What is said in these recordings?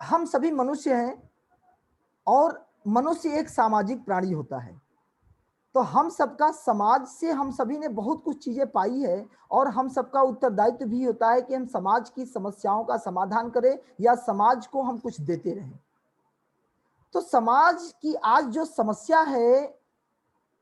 हम सभी मनुष्य हैं और मनुष्य एक सामाजिक प्राणी होता है। तो हम सबका समाज से हम सभी ने बहुत कुछ चीजें पाई है और हम सबका उत्तरदायित्व भी होता है कि हम समाज की समस्याओं का समाधान करें या समाज को हम कुछ देते रहें। तो समाज की आज जो समस्या है,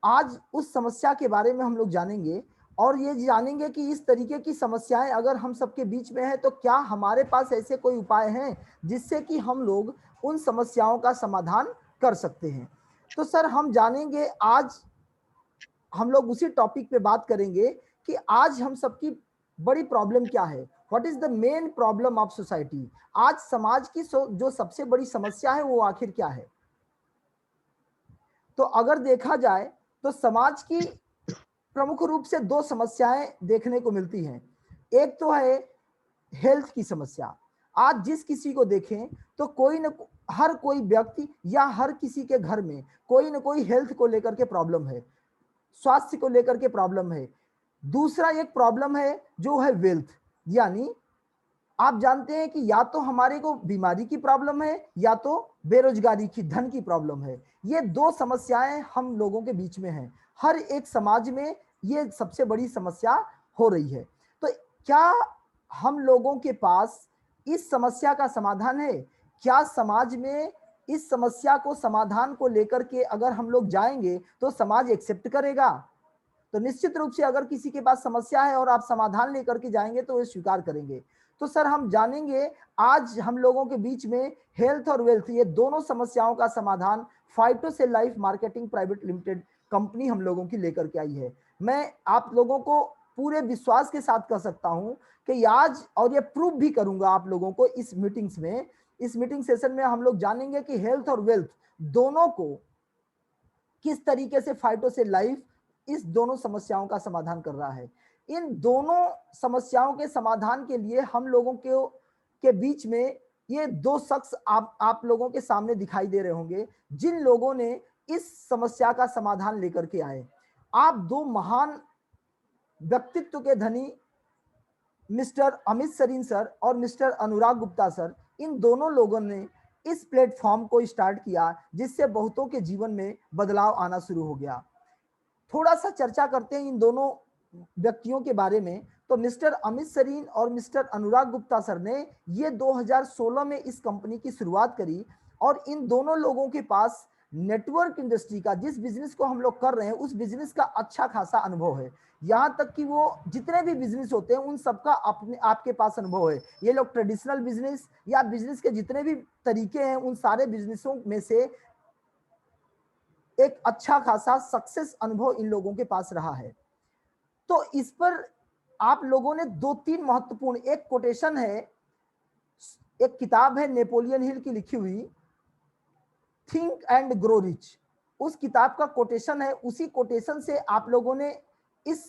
आज उस समस्या के बारे में हम लोग जानेंगे और ये जानेंगे कि इस तरीके की समस्याएं अगर हम सबके बीच में है तो क्या हमारे पास ऐसे कोई उपाय हैं जिससे कि हम लोग उन समस्याओं का समाधान कर सकते हैं। तो सर हम जानेंगे, आज हम लोग उसी टॉपिक पे बात करेंगे कि आज हम सबकी बड़ी प्रॉब्लम क्या है, what is the main problem of society. आज समाज की जो सबसे बड़ी समस्या है वो आखिर क्या है। तो अगर देखा जाए तो समाज की प्रमुख रूप से दो समस्याएं देखने को मिलती हैं। एक तो है हेल्थ की समस्या। आज जिस किसी को देखें तो कोई न हर कोई व्यक्ति या हर किसी के घर में कोई न कोई हेल्थ को लेकर के प्रॉब्लम है, स्वास्थ्य को लेकर के प्रॉब्लम है। दूसरा एक प्रॉब्लम है जो है वेल्थ, यानी आप जानते हैं कि या तो हमारे को बीमारी की प्रॉब्लम है या तो बेरोजगारी की, धन की प्रॉब्लम है। ये दो समस्याएं हम लोगों के बीच में हैं। हर एक समाज में ये सबसे बड़ी समस्या हो रही है। तो क्या हम लोगों के पास इस समस्या का समाधान है? क्या समाज में इस समस्या को समाधान को लेकर के अगर हम लोग जाएंगे तो समाज एक्सेप्ट करेगा? तो निश्चित रूप से अगर किसी के पास समस्या है और आप समाधान लेकर के जाएंगे तो वे स्वीकार करेंगे। तो सर हम जानेंगे आज हम लोगों के बीच में हेल्थ और वेल्थ, ये दोनों समस्याओं का समाधान Phytocell life marketing private limited company हम लोगों की लेकर के आई है। मैं आप लोगों को पूरे विश्वास के साथ कह सकता हूं कि आज, और ये प्रूव भी करूंगा आप लोगों को इस मीटिंग्स में, इस मीटिंग सेशन में हम लोग जानेंगे कि हेल्थ और वेल्थ दोनों को किस तरीके से फाइटोसेल लाइफ इस दोनों समस्याओं का समाधान कर रहा है। इन दोनों समस्याओं के समाधान के लिए हम लोगों के बीच में ये दो शख्स आप लोगों के सामने दिखाई दे रहे होंगे जिन लोगों ने इस समस्या का समाधान लेकर के आए। आप दो महान व्यक्तित्व के धनी मिस्टर अमित सरीन सर और मिस्टर अनुराग गुप्ता सर, इन दोनों लोगों ने इस प्लेटफॉर्म को स्टार्ट किया जिससे बहुतों के जीवन में बदलाव आना शुरू हो गया। थोड़ा सा चर्चा करते हैं इन दोनों व्यक्तियों के बारे में। तो मिस्टर अमित सरीन और मिस्टर अनुराग गुप्ता सर ने ये 2016 में इस कंपनी की शुरुआत करी और इन दोनों लोगों के पास नेटवर्क इंडस्ट्री का, जिस बिजनेस को हम लोग कर रहे हैं उस बिजनेस का अच्छा खासा अनुभव है। यहाँ तक कि वो जितने भी बिजनेस होते हैं उन सबका अपने आपके पास अनुभव है। ये लोग ट्रेडिशनल बिजनेस या बिजनेस के जितने भी तरीके हैं उन सारे बिजनेसों में से एक अच्छा खासा सक्सेस अनुभव इन लोगों के पास रहा है। तो इस पर आप लोगों ने दो तीन महत्वपूर्ण, एक कोटेशन है, एक किताब है नेपोलियन हिल की लिखी हुई थिंक एंड ग्रो रिच, उस किताब का कोटेशन है। उसी कोटेशन से आप लोगों ने इस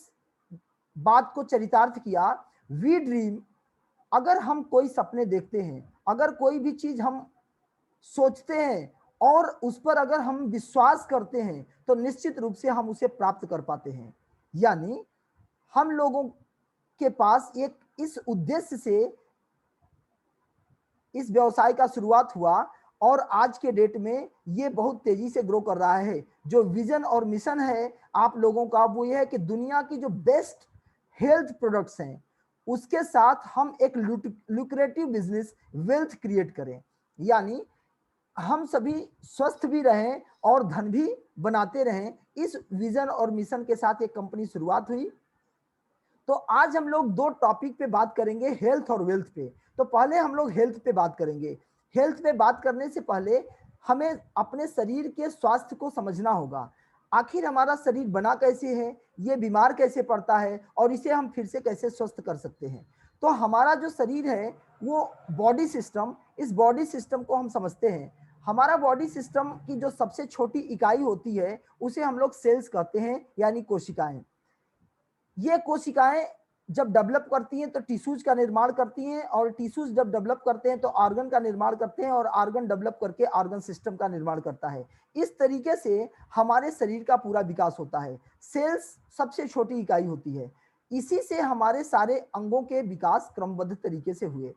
बात को चरितार्थ किया। वी ड्रीम, अगर हम कोई सपने देखते हैं, अगर कोई भी चीज हम सोचते हैं और उस पर अगर हम विश्वास करते हैं तो निश्चित रूप से हम उसे प्राप्त कर पाते हैं। यानी हम लोगों के पास एक इस उद्देश्य से इस व्यवसाय का शुरुआत हुआ और आज के डेट में ये बहुत तेजी से ग्रो कर रहा है। जो विजन और मिशन है आप लोगों का वो ये है कि दुनिया की जो बेस्ट हेल्थ प्रोडक्ट्स हैं उसके साथ हम एक लुक्रेटिव बिजनेस वेल्थ क्रिएट करें, यानी हम सभी स्वस्थ भी रहें और धन भी बनाते रहें। इस विजन और मिशन के साथ एक कंपनी शुरुआत हुई। तो आज हम लोग दो टॉपिक पे बात करेंगे, हेल्थ और वेल्थ पे। तो पहले हम लोग हेल्थ पे बात करेंगे। हेल्थ पे बात करने से पहले हमें अपने शरीर के स्वास्थ्य को समझना होगा। आखिर हमारा शरीर बना कैसे है, ये बीमार कैसे पड़ता है और इसे हम फिर से कैसे स्वस्थ कर सकते हैं। तो हमारा जो शरीर है वो बॉडी सिस्टम, इस बॉडी सिस्टम को हम समझते हैं। हमारा बॉडी सिस्टम की जो सबसे छोटी इकाई होती है उसे हम लोग सेल्स कहते हैं, यानी कोशिकाएं। ये कोशिकाएं जब डेवलप करती हैं तो टिश्यूज का निर्माण करती हैं और टिश्यूज जब डेवलप करते हैं तो ऑर्गन का निर्माण करते हैं और ऑर्गन डेवलप करके ऑर्गन सिस्टम का निर्माण करता है। इस तरीके से हमारे शरीर का पूरा विकास होता है। सेल्स सबसे छोटी इकाई होती है, इसी से हमारे सारे अंगों के विकास क्रमबद्ध तरीके से हुए।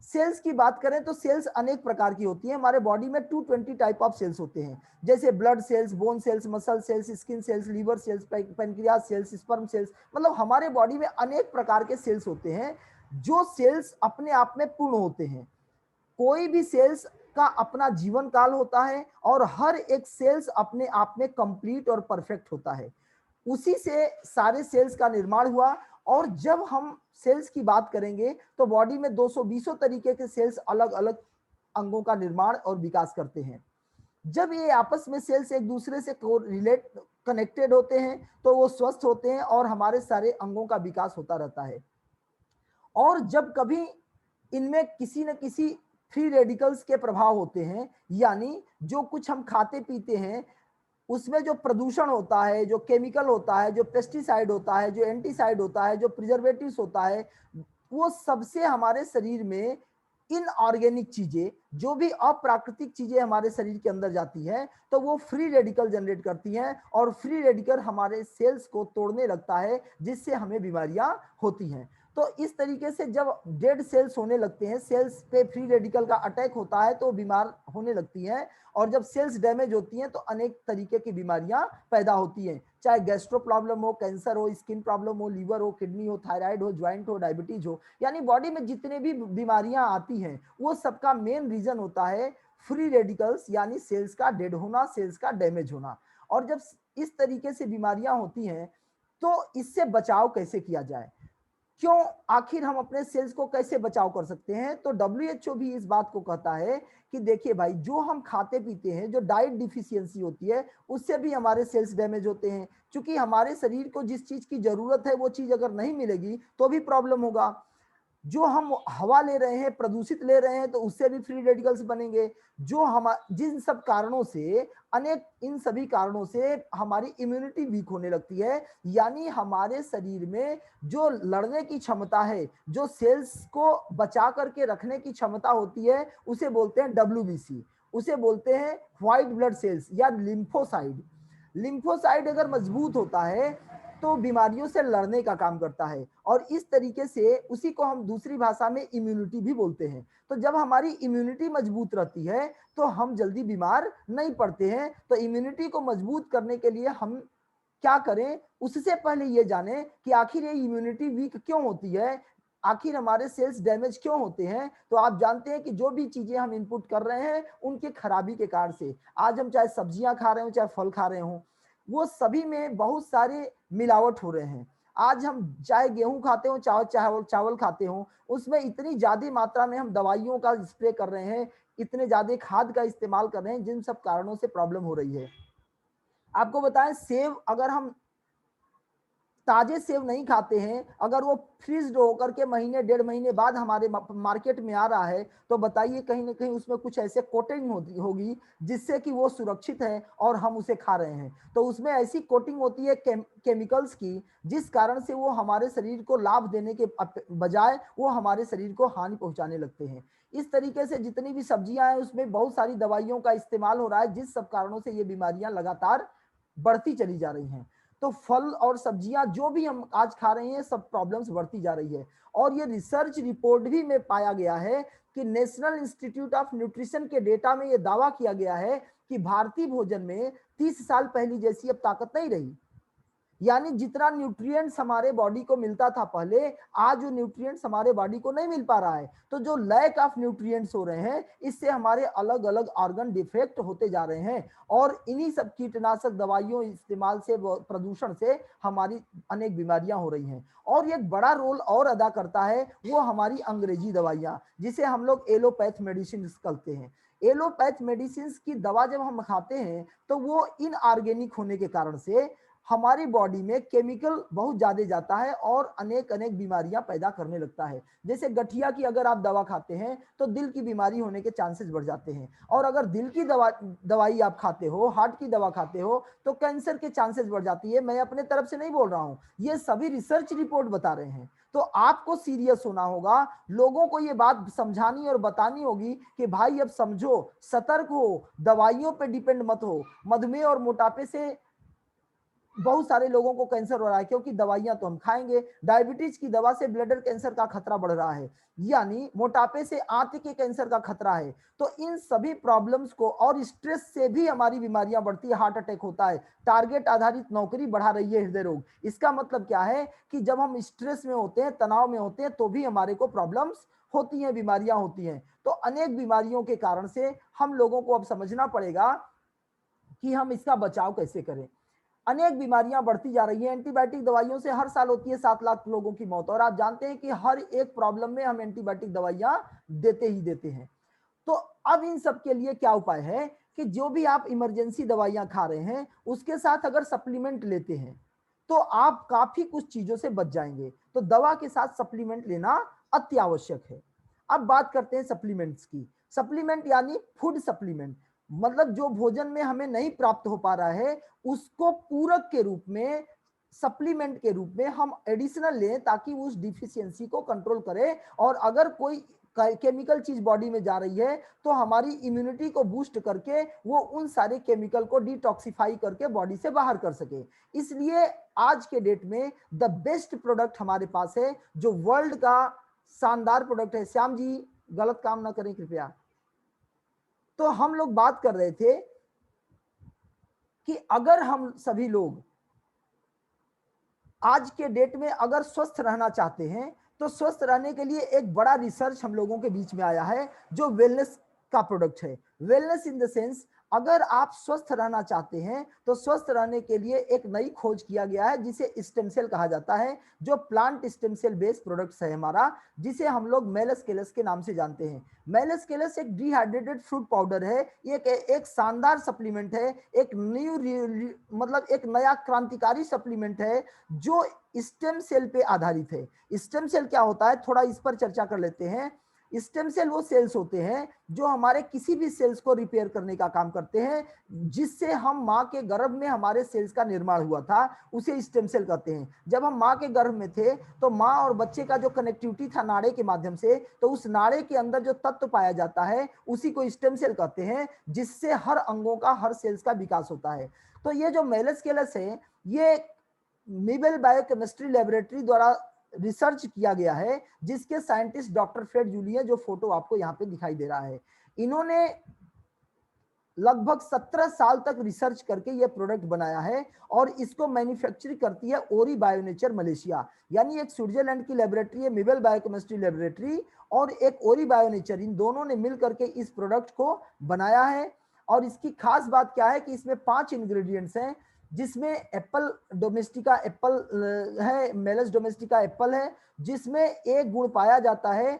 सेल्स की बात करें तो सेल्स अनेक प्रकार की होती है। हमारे बॉडी में 220 टाइप ऑफ सेल्स होते हैं, जैसे blood cells, bone cells, muscle cells, skin cells, liver cells, pancreas cells, sperm cells, मतलब हमारे बॉडी में अनेक प्रकार के सेल्स होते हैं जो सेल्स अपने आप में पूर्ण होते हैं। कोई भी सेल्स का अपना जीवन काल होता है और हर एक सेल्स अपने आप में कंप्लीट और परफेक्ट होता है। उसी से सारे सेल्स का निर्माण हुआ। और जब हम सेल्स की बात करेंगे तो बॉडी में 220 तरीके के सेल्स अलग अलग अंगों का निर्माण और विकास करते हैं। जब ये आपस में सेल्स एक दूसरे से रिलेट कनेक्टेड होते हैं तो वो स्वस्थ होते हैं और हमारे सारे अंगों का विकास होता रहता है। और जब कभी इनमें किसी न किसी फ्री रेडिकल्स के प्रभाव होते हैं, यानी जो कुछ हम खाते पीते हैं उसमें जो प्रदूषण होता है, जो केमिकल होता है, जो पेस्टिसाइड होता है, जो एंटीसाइड होता है, जो प्रिजर्वेटिव्स होता है, वो सबसे हमारे शरीर में इनऑर्गेनिक चीजें, जो भी अप्राकृतिक चीजें हमारे शरीर के अंदर जाती हैं तो वो फ्री रेडिकल जनरेट करती हैं और फ्री रेडिकल हमारे सेल्स को तोड़ने लगता है, जिससे हमें बीमारियां होती हैं। तो इस तरीके से जब डेड सेल्स होने लगते हैं, सेल्स पे फ्री रेडिकल का अटैक होता है तो बीमार होने लगती हैं। और जब सेल्स डैमेज होती हैं तो अनेक तरीके की बीमारियां पैदा होती हैं, चाहे गैस्ट्रो प्रॉब्लम हो, कैंसर हो, स्किन प्रॉब्लम हो, लीवर हो, किडनी हो, थायराइड हो, ज्वाइंट हो, डायबिटीज हो, यानी बॉडी में जितने भी बीमारियां आती हैं वो सबका मेन रीजन होता है फ्री रेडिकल्स, यानी सेल्स का डेड होना, सेल्स का डैमेज होना। और जब इस तरीके से बीमारियां होती हैं तो इससे बचाव कैसे किया जाए, क्यों, आखिर हम अपने सेल्स को कैसे बचाव कर सकते हैं? तो WHO भी इस बात को कहता है कि देखिए भाई, जो हम खाते पीते हैं, जो डाइट डिफिशियंसी होती है उससे भी हमारे सेल्स डैमेज होते हैं। क्योंकि हमारे शरीर को जिस चीज की जरूरत है वो चीज अगर नहीं मिलेगी तो भी प्रॉब्लम होगा। जो हम हवा ले रहे हैं, प्रदूषित ले रहे हैं, तो उससे भी फ्री रेडिकल्स बनेंगे। जो हम जिन सब कारणों से, अनेक इन सभी कारणों से हमारी इम्यूनिटी वीक होने लगती है, यानी हमारे शरीर में जो लड़ने की क्षमता है, जो सेल्स को बचा करके रखने की क्षमता होती है, उसे बोलते हैं WBC, उसे बोलते हैं व्हाइट ब्लड सेल्स या लिम्फोसाइड। लिम्फोसाइड अगर मजबूत होता है तो बीमारियों से लड़ने का काम करता है, और इस तरीके से उसी को हम दूसरी भाषा में इम्यूनिटी भी बोलते हैं। तो जब हमारी इम्यूनिटी मजबूत रहती है तो हम जल्दी बीमार नहीं पड़ते हैं। तो इम्यूनिटी को मजबूत करने के लिए हम क्या करें, उससे पहले ये जाने कि आखिर ये इम्यूनिटी वीक क्यों होती है, आखिर हमारे सेल्स डैमेज क्यों होते हैं। तो आप जानते हैं कि जो भी चीजें हम इनपुट कर रहे हैं उनके खराबी के कारण से, आज हम चाहे सब्जियां खा रहे हो, चाहे फल खा रहे हो, वो सभी में बहुत सारे मिलावट हो रहे हैं। आज हम चाहे गेहूं खाते हो, चाहे चावल चावल खाते हो, उसमें इतनी ज्यादा मात्रा में हम दवाइयों का स्प्रे कर रहे हैं, इतने ज्यादा खाद का इस्तेमाल कर रहे हैं, जिन सब कारणों से प्रॉब्लम हो रही है। आपको बताएं, सेब अगर हम ताजे सेब नहीं खाते हैं, अगर वो फ्रीज्ड होकर के महीने 1.5 महीने बाद हमारे मार्केट में आ रहा है, तो बताइए कहीं ना कहीं उसमें कुछ ऐसे कोटिंग होगी जिससे कि वो सुरक्षित है और हम उसे खा रहे हैं। तो उसमें ऐसी कोटिंग होती है केमिकल्स की, जिस कारण से वो हमारे शरीर को लाभ देने के बजाय वो हमारे शरीर को हानि पहुंचाने लगते हैं। इस तरीके से जितनी भी सब्जियां हैं उसमें बहुत सारी दवाइयों का इस्तेमाल हो रहा है, जिस सब कारणों से ये बीमारियां लगातार बढ़ती चली जा रही हैं। तो फल और सब्जियां जो भी हम आज खा रहे हैं, सब प्रॉब्लम्स बढ़ती जा रही है। और ये रिसर्च रिपोर्ट भी में पाया गया है कि नेशनल इंस्टीट्यूट ऑफ न्यूट्रिशन के डेटा में ये दावा किया गया है कि भारतीय भोजन में 30 साल पहले जैसी अब ताकत नहीं रही। यानी जितना न्यूट्रिएंट्स हमारे बॉडी को मिलता था पहले, आज वो न्यूट्रिएंट्स हमारे बॉडी को नहीं मिल पा रहा है। तो जो लैक ऑफ न्यूट्रिएंट्स हो रहे हैं, इससे हमारे अलग अलग ऑर्गन डिफेक्ट होते जा रहे हैं। और इन्हीं सब कीटनाशक दवाइयों इस्तेमाल से, प्रदूषण से हमारी अनेक बीमारियां हो रही हैं। और एक बड़ा रोल और अदा करता है वो हमारी अंग्रेजी दवाइयां, जिसे हम लोग एलोपैथ मेडिसिन कहते हैं। एलोपैथ मेडिसिन की दवा जब हम खाते हैं तो वो इनऑर्गेनिक होने के कारण से हमारी बॉडी में केमिकल बहुत ज्यादा जाता है और अनेक अनेक बीमारियां पैदा करने लगता है। जैसे गठिया की अगर आप दवा खाते हैं तो दिल की बीमारी होने के चांसेस बढ़ जाते हैं, और अगर दिल की दवाई आप खाते हो, हार्ट की दवा खाते हो, तो कैंसर के चांसेस बढ़ जाती है। मैं अपने तरफ से नहीं बोल रहा हूं, ये सभी रिसर्च रिपोर्ट बता रहे हैं। तो आपको सीरियस होना होगा, लोगों को ये बात समझानी और बतानी होगी कि भाई अब समझो, सतर्क हो, दवाइयों पे डिपेंड मत हो। मधुमेह और मोटापे से बहुत सारे लोगों को कैंसर हो रहा है क्योंकि दवाइयां तो हम खाएंगे। डायबिटीज की दवा से ब्लडर कैंसर का खतरा बढ़ रहा है, यानी मोटापे से आंत के कैंसर का खतरा है। तो इन सभी प्रॉब्लम्स को, और स्ट्रेस से भी हमारी बीमारियां बढ़ती है, हार्ट अटैक होता है। टारगेट आधारित नौकरी बढ़ा रही है हृदय रोग। इसका मतलब क्या है कि जब हम स्ट्रेस में होते हैं, तनाव में होते हैं, तो भी हमारे को प्रॉब्लम्स होती हैं, बीमारियां होती हैं। तो अनेक बीमारियों के कारण से हम लोगों को अब समझना पड़ेगा कि हम इसका बचाव कैसे करें। अनेक बीमारियां बढ़ती जा रही हैं। एंटीबायोटिक दवाइयों से हर साल होती है 7 लाख लोगों की मौत, और आप जानते हैं कि हर एक प्रॉब्लम में हम एंटीबायोटिक दवाइयां देते ही देते हैं। तो अब इन सब के लिए क्या उपाय है कि जो भी आप इमरजेंसी दवाइयां खा रहे हैं उसके साथ अगर सप्लीमेंट लेते हैं तो आप काफी कुछ चीजों से बच जाएंगे। तो दवा के साथ सप्लीमेंट लेना अति आवश्यक है। अब बात करते हैं सप्लीमेंट्स की। सप्लीमेंट यानी फूड सप्लीमेंट, मतलब जो भोजन में हमें नहीं प्राप्त हो पा रहा है उसको पूरक के रूप में, सप्लीमेंट के रूप में हम एडिशनल लें ताकि उस डिफिशियंसी को कंट्रोल करें। और अगर कोई केमिकल चीज बॉडी में जा रही है तो हमारी इम्यूनिटी को बूस्ट करके वो उन सारे केमिकल को डिटॉक्सिफाई करके बॉडी से बाहर कर सके। इसलिए आज के डेट में द बेस्ट प्रोडक्ट हमारे पास है, जो वर्ल्ड का शानदार प्रोडक्ट है। श्याम जी गलत काम ना करें कृपया। तो हम लोग बात कर रहे थे कि अगर हम सभी लोग आज के डेट में अगर स्वस्थ रहना चाहते हैं तो स्वस्थ रहने के लिए एक बड़ा रिसर्च हम लोगों के बीच में आया है जो वेलनेस का प्रोडक्ट है। वेलनेस इन द सेंस, अगर आप स्वस्थ रहना चाहते हैं तो स्वस्थ रहने के लिए एक नई खोज किया गया है जिसे स्टेम सेल कहा जाता है, जो plant stem cell based products है हमारा, जिसे हम लोग मेलस्केलस के नाम से जानते हैं। मेलस्केलस एक डिहाइड्रेटेड फ्रूट पाउडर है, एक शानदार सप्लीमेंट है, एक न्यू मतलब एक नया क्रांतिकारी सप्लीमेंट है जो स्टेम सेल पे आधारित है। स्टेम सेल क्या होता है, थोड़ा इस पर चर्चा कर लेते हैं। स्टेम सेल वो सेल्स होते हैं जो हमारे किसी भी सेल्स को रिपेयर करने का काम करते हैं। जिससे हम माँ के गर्भ में हमारे सेल्स का निर्माण हुआ था उसे स्टेम सेल कहते हैं। जब हम माँ के गर्भ में थे तो माँ और बच्चे का जो कनेक्टिविटी था नाड़े के माध्यम से, तो उस नाड़े के अंदर जो तत्व पाया जाता है उसी को स्टेम सेल कहते हैं, जिससे हर अंगों का, हर सेल्स का विकास होता है। तो ये जो मेलस्केलस है ये मीबेल बायोकेमिस्ट्री लेबोरेटरी द्वारा रिसर्च किया गया है, जिसके साइंटिस्ट डॉक्टर फ्रेड जूली है, जो फोटो आपको यहाँ पे दिखाई दे रहा है। इन्होंने लगभग 17 साल तक रिसर्च करके ये प्रोडक्ट बनाया है और इसको मैन्युफैक्चरिंग करती है ओरी बायोनेचर मलेशिया, यानी एक स्विट्जरलैंड की लेबोरेटरी है मीबेल बायोकेमिस्ट्री लेबोरेटरी और एक ओरी बायोनेचर, इन दोनों ने मिल करके इस प्रोडक्ट को बनाया है। और इसकी खास बात क्या है कि इसमें 5 इंग्रेडिएंट्स हैं, जिसमें एप्पल डोमेस्टिका एप्पल है, मेलस डोमेस्टिका एप्पल है, जिसमें एक गुण पाया जाता है,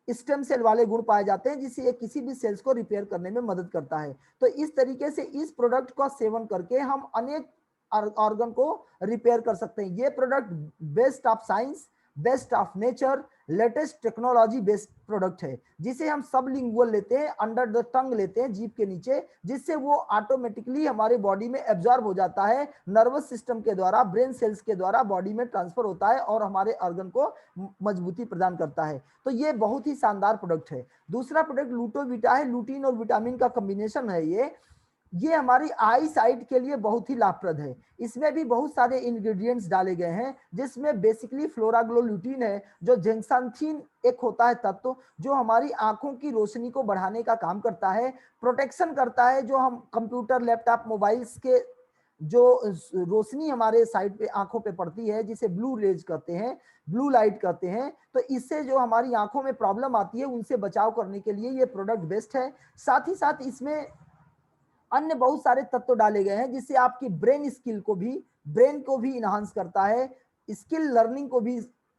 स्टेम सेल वाले गुण पाए जाते हैं, जिससे ये किसी भी सेल्स को रिपेयर करने में मदद करता है। तो इस तरीके से इस प्रोडक्ट का सेवन करके हम अनेक ऑर्गन को रिपेयर कर सकते हैं। ये product best of science, best of nature, latest technology based product है, जिसे हम सबलिंगुअल लेते हैं, अंडर द टंग लेते हैं, जीभ के नीचे, जिससे वो ऑटोमेटिकली हमारे बॉडी में एब्जॉर्ब हो जाता है, नर्वस सिस्टम के द्वारा, ब्रेन सेल्स के द्वारा बॉडी में ट्रांसफर होता है और हमारे ऑर्गन को मजबूती प्रदान करता है। तो ये बहुत ही शानदार प्रोडक्ट है। दूसरा प्रोडक्ट लूटोविटा है, लूटीन और विटामिन का कॉम्बिनेशन है। ये हमारी आई साइट के लिए बहुत ही लाभप्रद है। इसमें भी बहुत सारे इंग्रेडिएंट्स डाले गए हैं, जिसमें बेसिकली फ्लोराग्लोल्यूटिन है, जो जेंक्सांथीन एक होता है तत्व, जो हमारी आंखों की रोशनी को बढ़ाने का काम करता है, प्रोटेक्शन करता है, जो हम कंप्यूटर, लैपटॉप, मोबाइल्स के जो रोशनी हमारे साइड पे आंखों पे पड़ती है, जिसे ब्लू रेज कहते हैं, ब्लू लाइट कहते हैं, तो इससे जो हमारी आंखों में प्रॉब्लम आती है उनसे बचाव करने के लिए ये प्रोडक्ट बेस्ट है। साथ ही साथ इसमें अन्य बहुत सारे तत्व डाले गए हैं, जिससे आपकी ब्रेन को भी इनहांस करता है, स्किल लर्निंग को भी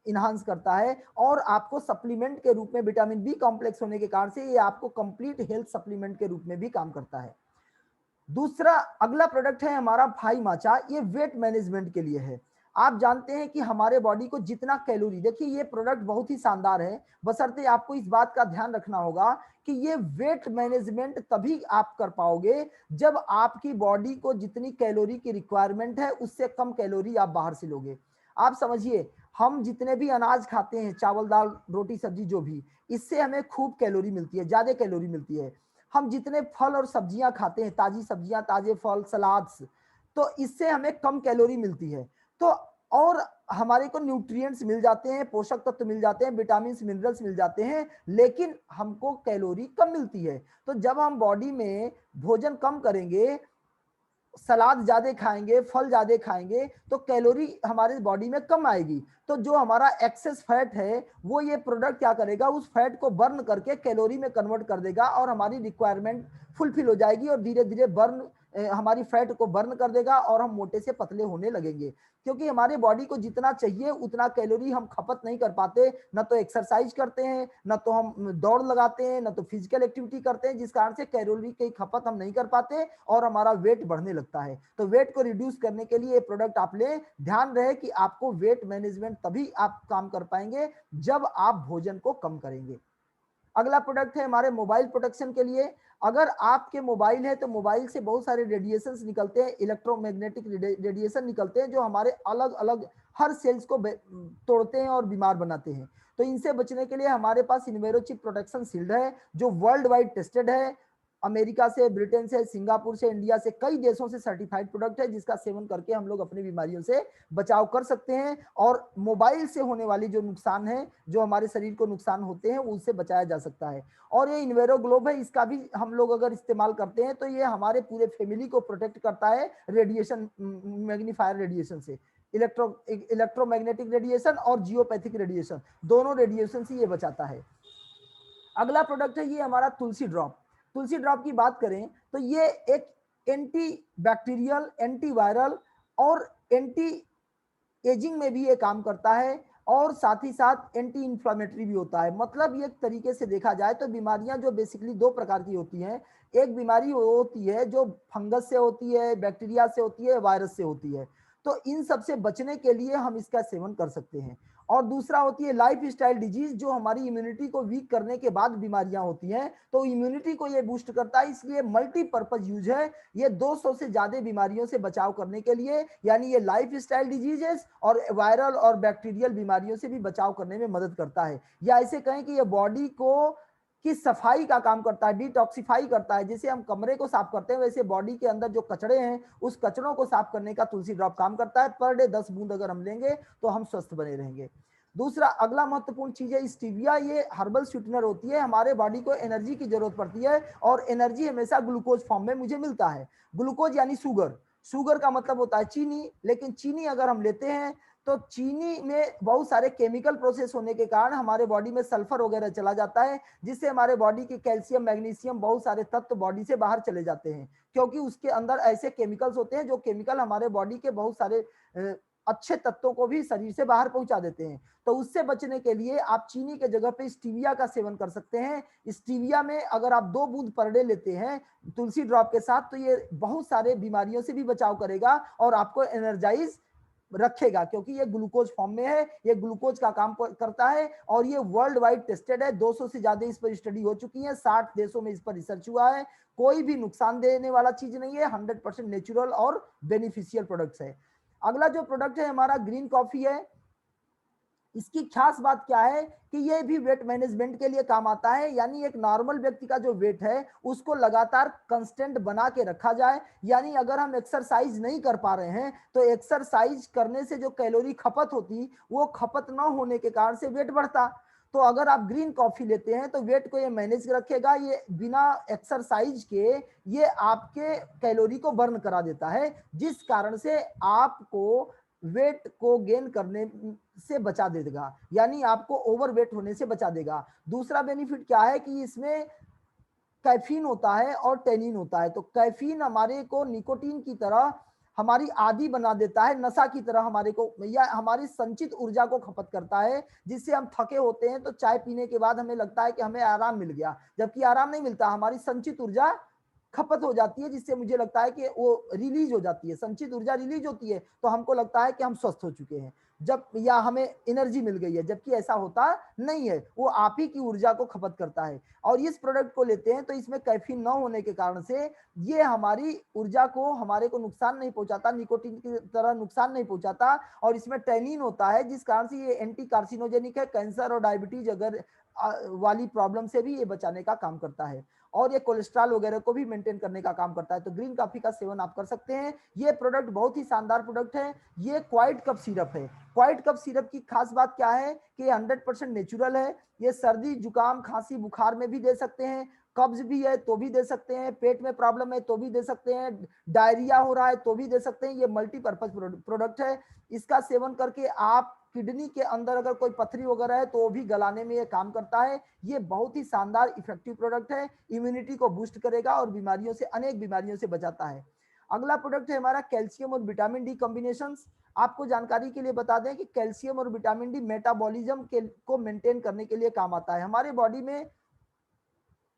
इनहांस करता है, और आपको सप्लीमेंट के रूप में विटामिन बी कॉम्प्लेक्स होने के कारण से ये आपको कंप्लीट हेल्थ सप्लीमेंट के रूप में भी काम करता है। दूसरा अगला प्रोडक्ट है हमारा भाई माचा, ये वेट मैनेजमेंट के लिए है। आप जानते हैं कि हमारे बॉडी को जितना कैलोरी, देखिए ये प्रोडक्ट बहुत ही शानदार है, बशर्ते आपको इस बात का ध्यान रखना होगा कि ये वेट मैनेजमेंट तभी आप कर पाओगे जब आपकी बॉडी को जितनी कैलोरी की रिक्वायरमेंट है उससे कम कैलोरी आप बाहर से लोगे। आप समझिए, हम जितने भी अनाज खाते हैं, चावल दाल रोटी सब्जी जो भी, इससे हमें खूब कैलोरी मिलती है, ज्यादा कैलोरी मिलती है। हम जितने फल और सब्जियां खाते हैं, ताजी सब्जियां, ताजे फल, सलाद्स, तो इससे हमें कम कैलोरी मिलती है। तो और हमारे को न्यूट्रिएंट्स मिल जाते हैं, पोषक तत्व मिल जाते हैं, विटामिन मिनरल्स मिल जाते हैं, लेकिन हमको कैलोरी कम मिलती है। तो जब हम बॉडी में भोजन कम करेंगे, सलाद ज्यादा खाएंगे, फल ज्यादा खाएंगे, तो कैलोरी हमारे बॉडी में कम आएगी। तो जो हमारा एक्सेस फैट है वो ये प्रोडक्ट क्या करेगा, उस फैट को बर्न करके कैलोरी में कन्वर्ट कर देगा और हमारी रिक्वायरमेंट फुलफिल हो जाएगी और धीरे धीरे बर्न हमारी फैट को बर्न कर देगा और हम मोटे से पतले होने लगेंगे। क्योंकि हमारे बॉडी को जितना चाहिए उतना कैलोरी हम खपत नहीं कर पाते, न तो एक्सरसाइज करते हैं, न तो हम दौड़ लगाते हैं, न तो फिजिकल एक्टिविटी करते हैं, जिस कारण से कैलोरी की खपत हम नहीं कर पाते और हमारा वेट बढ़ने लगता है। तो वेट को रिड्यूस करने के लिए ये प्रोडक्ट आप ले। ध्यान रहे कि आपको वेट मैनेजमेंट तभी आप काम कर पाएंगे जब आप भोजन को कम करेंगे। अगला प्रोडक्ट है हमारे मोबाइल प्रोटेक्शन के लिए। अगर आपके मोबाइल है तो मोबाइल से बहुत सारे रेडिएशंस निकलते हैं, इलेक्ट्रोमैग्नेटिक रेडिएशन निकलते हैं जो हमारे अलग अलग हर सेल्स को तोड़ते हैं और बीमार बनाते हैं। तो इनसे बचने के लिए हमारे पास इन्वेरोचिप प्रोटेक्शन शील्ड है जो वर्ल्ड वाइड टेस्टेड है। अमेरिका से, ब्रिटेन से, सिंगापुर से, इंडिया से, कई देशों से सर्टिफाइड प्रोडक्ट है जिसका सेवन करके हम लोग अपनी बीमारियों से बचाव कर सकते हैं और मोबाइल से होने वाली जो नुकसान है, जो हमारे शरीर को नुकसान होते हैं, उससे बचाया जा सकता है। और ये इन्वेरो ग्लोब है, इसका भी हम लोग अगर इस्तेमाल करते हैं तो ये हमारे पूरे फैमिली को प्रोटेक्ट करता है रेडिएशन, मैग्नीफायर रेडिएशन से। इलेक्ट्रोमैग्नेटिक रेडिएशन और जियोपैथिक रेडिएशन, दोनों रेडिएशन से ये बचाता है। अगला प्रोडक्ट है ये हमारा तुलसी ड्रॉप। तुलसी ड्रॉप की बात करें तो ये एक एंटी बैक्टीरियल, एंटी वायरल और एंटी एजिंग में भी ये काम करता है और साथ ही साथ एंटी इंफ्लेमेटरी भी होता है। मतलब ये तरीके से देखा जाए तो बीमारियां जो बेसिकली दो प्रकार की होती हैं, एक बीमारी वो होती है जो फंगस से होती है, बैक्टीरिया से होती है, वायरस से होती है। तो इन सब से बचने के लिए हम इसका सेवन कर सकते हैं। और दूसरा होती है लाइफ स्टाइल डिजीज, जो हमारी इम्यूनिटी को वीक करने के बाद बीमारियां होती हैं, तो इम्यूनिटी को ये बूस्ट करता है, इसलिए मल्टीपर्पज यूज है ये 200 से ज्यादा बीमारियों से बचाव करने के लिए। यानी ये लाइफ स्टाइल डिजीजेस और वायरल और बैक्टीरियल बीमारियों से भी बचाव करने में मदद करता है। या ऐसे कहें कि ये बॉडी को की सफाई का काम करता है, डिटॉक्सिफाई करता है। जैसे हम कमरे को साफ करते हैं वैसे बॉडी के अंदर जो कचड़े हैं उस कचड़ों को साफ करने का तुलसी ड्रॉप काम करता है। पर डे 10 बूंद अगर हम लेंगे तो हम स्वस्थ बने रहेंगे। दूसरा अगला महत्वपूर्ण चीज है स्टीविया। ये हर्बल स्वीटनर होती है, हमारे बॉडी को एनर्जी की जरूरत पड़ती है और एनर्जी हमेशा ग्लूकोज फॉर्म में मुझे मिलता है। ग्लूकोज यानी शुगर, शुगर का मतलब होता है चीनी, लेकिन चीनी अगर हम लेते हैं तो चीनी में बहुत सारे केमिकल प्रोसेस होने के कारण हमारे बॉडी में सल्फर वगैरह चला जाता है, जिससे हमारे बॉडी के कैल्शियम, मैग्नीशियम, बहुत सारे तत्व बॉडी से बाहर चले जाते हैं, क्योंकि उसके अंदर ऐसे केमिकल्स होते हैं जो केमिकल हमारे बॉडी के बहुत सारे अच्छे तत्वों को भी शरीर से बाहर पहुंचा देते हैं। तो उससे बचने के लिए आप चीनी के जगह पे स्टीविया का सेवन कर सकते हैं। स्टीविया में अगर आप 2 बूंद पर डे लेते हैं तुलसी ड्रॉप के साथ तो ये बहुत सारे बीमारियों से भी बचाव करेगा और आपको एनर्जाइज रखेगा, क्योंकि ये ग्लूकोज फॉर्म में है, ये ग्लूकोज का काम करता है और ये वर्ल्ड वाइड टेस्टेड है। 200 से ज्यादा इस पर स्टडी हो चुकी है, 60 देशों में इस पर रिसर्च हुआ है। कोई भी नुकसान देने वाला चीज नहीं है, 100% नेचुरल और बेनिफिशियल प्रोडक्ट्स है। अगला जो प्रोडक्ट है हमारा ग्रीन कॉफी है। इसकी खास बात क्या है कि ये भी वेट मैनेजमेंट के लिए काम आता है। यानी एक नॉर्मल व्यक्ति का जो वेट है उसको लगातार कांस्टेंट बना के रखा जाए। यानी अगर हम एक्सरसाइज नहीं कर पा रहे हैं तो एक्सरसाइज करने से जो कैलोरी खपत होती वो खपत ना होने के कारण से वेट बढ़ता। तो अगर आप ग्रीन कॉफी लेते हैं तो वेट को ये मैनेज रखेगा, ये बिना एक्सरसाइज के ये आपके कैलोरी को बर्न करा देता है, जिस कारण से आपको वेट को गेन करने से बचा देगा, यानी आपको ओवरवेट होने से बचा देगा। दूसरा बेनिफिट क्या है कि इसमें कैफीन होता है और टेनिन होता है। तो कैफीन हमारे को निकोटीन की तरह हमारी आदी बना देता है, नशा की तरह हमारे को, या हमारी संचित ऊर्जा को खपत करता है, जिससे हम थके होते हैं तो चाय पीने के बाद हमें लगता है कि हमें आराम मिल गया, जबकि आराम नहीं मिलता, हमारी संचित ऊर्जा खपत हो जाती है, जिससे मुझे लगता है कि वो रिलीज हो जाती है, संचित ऊर्जा रिलीज होती है तो हमको लगता है कि हम स्वस्थ हो चुके हैं जब, या हमें एनर्जी मिल गई है, जबकि ऐसा होता नहीं है, वो आप ही की ऊर्जा को खपत करता है। और इस प्रोडक्ट को लेते हैं तो इसमें कैफीन न होने के कारण से ये हमारी ऊर्जा को, हमारे को नुकसान नहीं पहुंचाता, निकोटीन की तरह नुकसान नहीं पहुंचाता। और इसमें टैनिन होता है जिस कारण से ये एंटी कार्सिनोजेनिक है, कैंसर और डायबिटीज अगर वाली प्रॉब्लम से भी ये बचाने का काम करता है। और ये कोलेस्ट्रॉल वगैरह को भी मेंटेन करने का काम करता है। तो ग्रीन कॉफी का सेवन आप कर सकते हैं। ये प्रोडक्ट बहुत ही शानदार प्रोडक्ट है। ये क्वाइट कप सिरप है। क्वाइट कप सिरप की खास बात क्या है कि 100% नेचुरल है। ये सर्दी जुकाम खांसी बुखार में भी दे सकते हैं, कब्ज भी है तो भी दे सकते हैं, पेट में प्रॉब्लम है तो भी दे सकते हैं, डायरिया हो रहा है तो भी दे सकते हैं। ये मल्टीपर्पज प्रोडक्ट है। इसका सेवन करके आप किडनी के अंदर अगर कोई पथरी वगैरह है तो वो भी गलाने में ये काम करता है। ये बहुत ही शानदार इफेक्टिव प्रोडक्ट है। इम्यूनिटी को बूस्ट करेगा और बीमारियों से, अनेक बीमारियों से बचाता है। अगला प्रोडक्ट है हमारा कैल्शियम और विटामिन डी कॉम्बिनेशन। आपको जानकारी के लिए बता दें कि कैल्शियम और विटामिन डी मेटाबॉलिज्म के को मेंटेन करने के लिए काम आता है। हमारे बॉडी में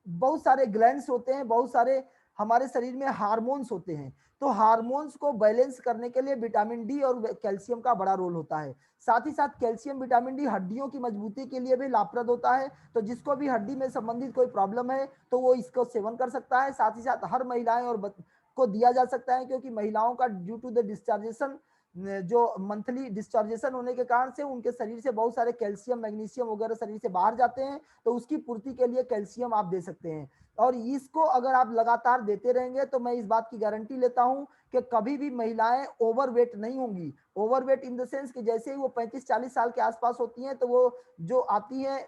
बहुत सारे ग्लैंड्स होते हैं, बहुत सारे हमारे शरीर में हार्मोन्स होते हैं। तो हार्मोन्स को बैलेंस करने के लिए विटामिन डी और कैल्शियम का बड़ा रोल होता है। साथ ही साथ कैल्शियम विटामिन डी हड्डियों की मजबूती के लिए भी लाभप्रद होता है। तो जिसको भी हड्डी में संबंधित कोई प्रॉब्लम है तो वो इसको सेवन कर सकता है। साथ ही साथ हर महिलाएं और को दिया जा सकता है, क्योंकि महिलाओं का ड्यू टू द डिस्चार्जेशन, जो मंथली डिस्चार्जेशन होने के कारण से उनके शरीर से बहुत सारे कैल्शियम मैग्नीशियम वगैरह शरीर से बाहर जाते हैं। तो उसकी पूर्ति के लिए कैल्शियम आप दे सकते हैं। और इसको अगर आप लगातार देते रहेंगे तो मैं इस बात की गारंटी लेता हूं कि कभी भी महिलाएं ओवरवेट नहीं होंगी। ओवरवेट इन द सेंस कि जैसे ही वो 35-40 साल के आसपास होती हैं तो वो जो आती है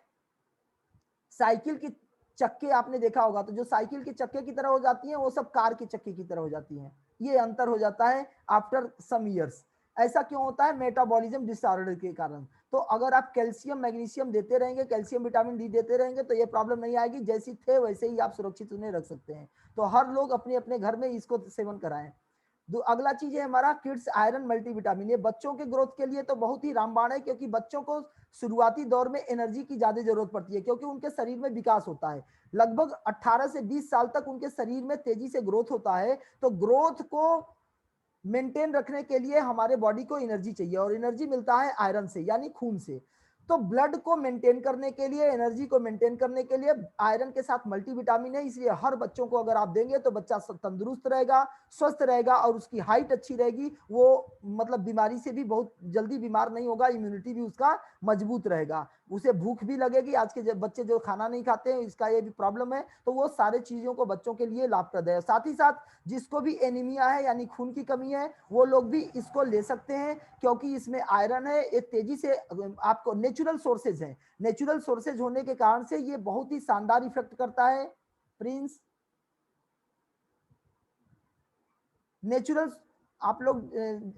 साइकिल की चक्के, आपने देखा होगा, तो जो साइकिल के चक्के की तरह हो जाती हैं वो सब कार के चक्के की तरह हो जाती हैं। ये अंतर हो जाता है आफ्टर सम ईयर्स। ऐसा क्यों होता है? मेटाबॉलिज्म डिसऑर्डर के कारण। तो अगर आप कैल्शियम मैग्नीशियम देते रहेंगे, कैल्शियम विटामिन डी देते रहेंगे तो ये प्रॉब्लम नहीं आएगी। जैसी थे वैसे ही आप सुरक्षित उन्हें रख सकते हैं। तो हर लोग अपने अपने घर में इसको सेवन कराएं। अगला चीज है हमारा किड्स आयरन मल्टीविटामिन। ये बच्चों के ग्रोथ के लिए तो बहुत ही रामबाण है, क्योंकि बच्चों को शुरुआती दौर में एनर्जी की ज्यादा जरूरत पड़ती है, क्योंकि उनके शरीर में विकास होता है। लगभग 18 से 20 साल तक उनके शरीर में तेजी से ग्रोथ होता है। तो ग्रोथ को मेंटेन रखने के लिए हमारे बॉडी को एनर्जी चाहिए, और एनर्जी मिलता है आयरन से, यानी खून से। तो ब्लड को मेंटेन करने के लिए, एनर्जी को मेंटेन करने के लिए आयरन के साथ मल्टीविटामिन है। इसलिए हर बच्चों को अगर आप देंगे तो बच्चा तंदुरुस्त रहेगा, स्वस्थ रहेगा, और उसकी हाइट अच्छी रहेगी। वो मतलब बीमारी से भी बहुत जल्दी बीमार नहीं होगा, इम्यूनिटी भी उसका मजबूत रहेगा। उसे भूख भी लगेगी। आज के बच्चे जो खाना नहीं खाते हैं, इसका ये भी प्रॉब्लम है। तो वो सारे चीजों को बच्चों के लिए लाभप्रद है। साथ ही साथ जिसको भी एनीमिया है यानी खून की कमी है, वो लोग भी इसको ले सकते हैं, क्योंकि इसमें आयरन है। ये तेजी से आपको नेचुरल सोर्सेज है, नेचुरल सोर्सेज होने के कारण से ये बहुत ही शानदार इफेक्ट करता है। प्रिंस, नेचुरल आप लोग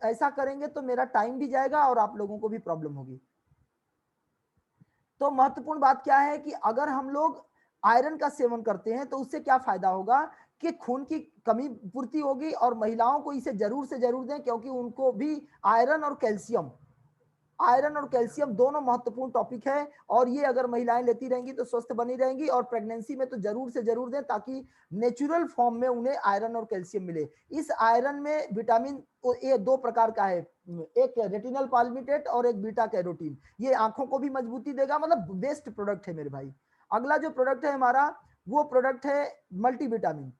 ऐसा करेंगे तो मेरा टाइम भी जाएगा और आप लोगों को भी प्रॉब्लम होगी। तो महत्वपूर्ण बात क्या है कि अगर हम लोग आयरन का सेवन करते हैं तो उससे क्या फायदा होगा कि खून की कमी पूर्ति होगी। और महिलाओं को इसे जरूर से जरूर दें, क्योंकि उनको भी आयरन और कैल्शियम, आयरन और कैल्शियम दोनों महत्वपूर्ण टॉपिक है। और ये अगर महिलाएं लेती रहेंगी तो स्वस्थ बनी रहेंगी। और प्रेगनेंसी में तो जरूर से जरूर दें, ताकि नेचुरल फॉर्म में उन्हें आयरन और कैल्शियम मिले। इस आयरन में विटामिन ए 2 प्रकार का है, एक रेटिनल पाल्मिटेट और एक बीटा कैरोटीन। ये आंखों को भी मजबूती देगा, मतलब बेस्ट प्रोडक्ट है मेरे भाई। अगला जो प्रोडक्ट है हमारा, वो प्रोडक्ट है मल्टीविटामिन।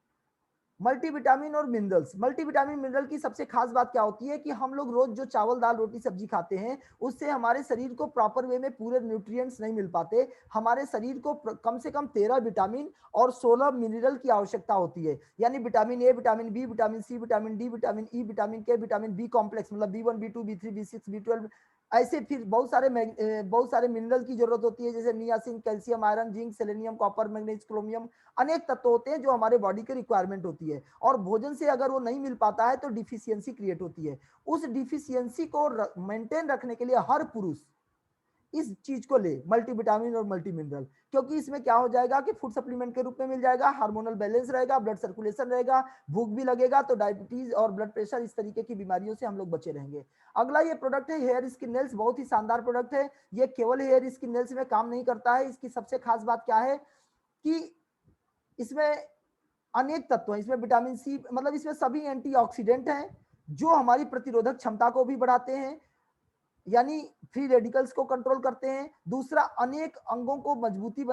मल्टीविटामिन और मिनरल्स। मल्टीविटामिन मिनरल की सबसे खास बात क्या होती है कि हम लोग रोज जो चावल दाल रोटी सब्जी खाते हैं, उससे हमारे शरीर को प्रॉपर वे में पूरे न्यूट्रिएंट्स नहीं मिल पाते। हमारे शरीर को कम से कम 13 विटामिन और 16 मिनरल की आवश्यकता होती है। यानी vitamin A, vitamin B, vitamin C, vitamin D, vitamin E, vitamin K, vitamin B complex, मतलब B 1, B 2, B 3, B 6, B 12, ऐसे फिर बहुत सारे मिनरल की जरूरत होती है, जैसे niacin, calcium, iron, zinc, selenium, copper, manganese, chromium. अनेक तत्व होते हैं जो हमारे बॉडी की रिक्वायरमेंट होती है। और भोजन से अगर वो नहीं मिल पाता है तो डिफिशियंसी क्रिएट होती है। उस डिफिशियंसी को मेंटेन रखने के लिए हर पुरुष इस चीज को ले, मल्टीविटामिन और मल्टी मिनरल। क्योंकि इसमें क्या हो जाएगा कि फूड सप्लीमेंट के रूप में मिल जाएगा, हार्मोनल बैलेंस रहेगा, ब्लड सर्कुलेशन रहेगा, भूख भी लगेगा, तो डायबिटीज और ब्लड प्रेशर, इस तरीके की बीमारियों से हम लोग बचे रहेंगे। अगला ये प्रोडक्ट है हेयर स्किन नेल्स। बहुत ही शानदार प्रोडक्ट है। ये केवल हेयर स्किन नेल्स में काम नहीं करता है। इसकी सबसे खास बात क्या है कि इसमें अनेक तत्व हैं। इसमें विटामिन सी, मतलब इसमें सभी एंटीऑक्सीडेंट हैं जो हमारी प्रतिरोधक क्षमता को भी बढ़ाते हैं, यानी फ्री रेडिकल्स को कंट्रोल करते हैं। दूसरा, अनेक अंगों को मजबूती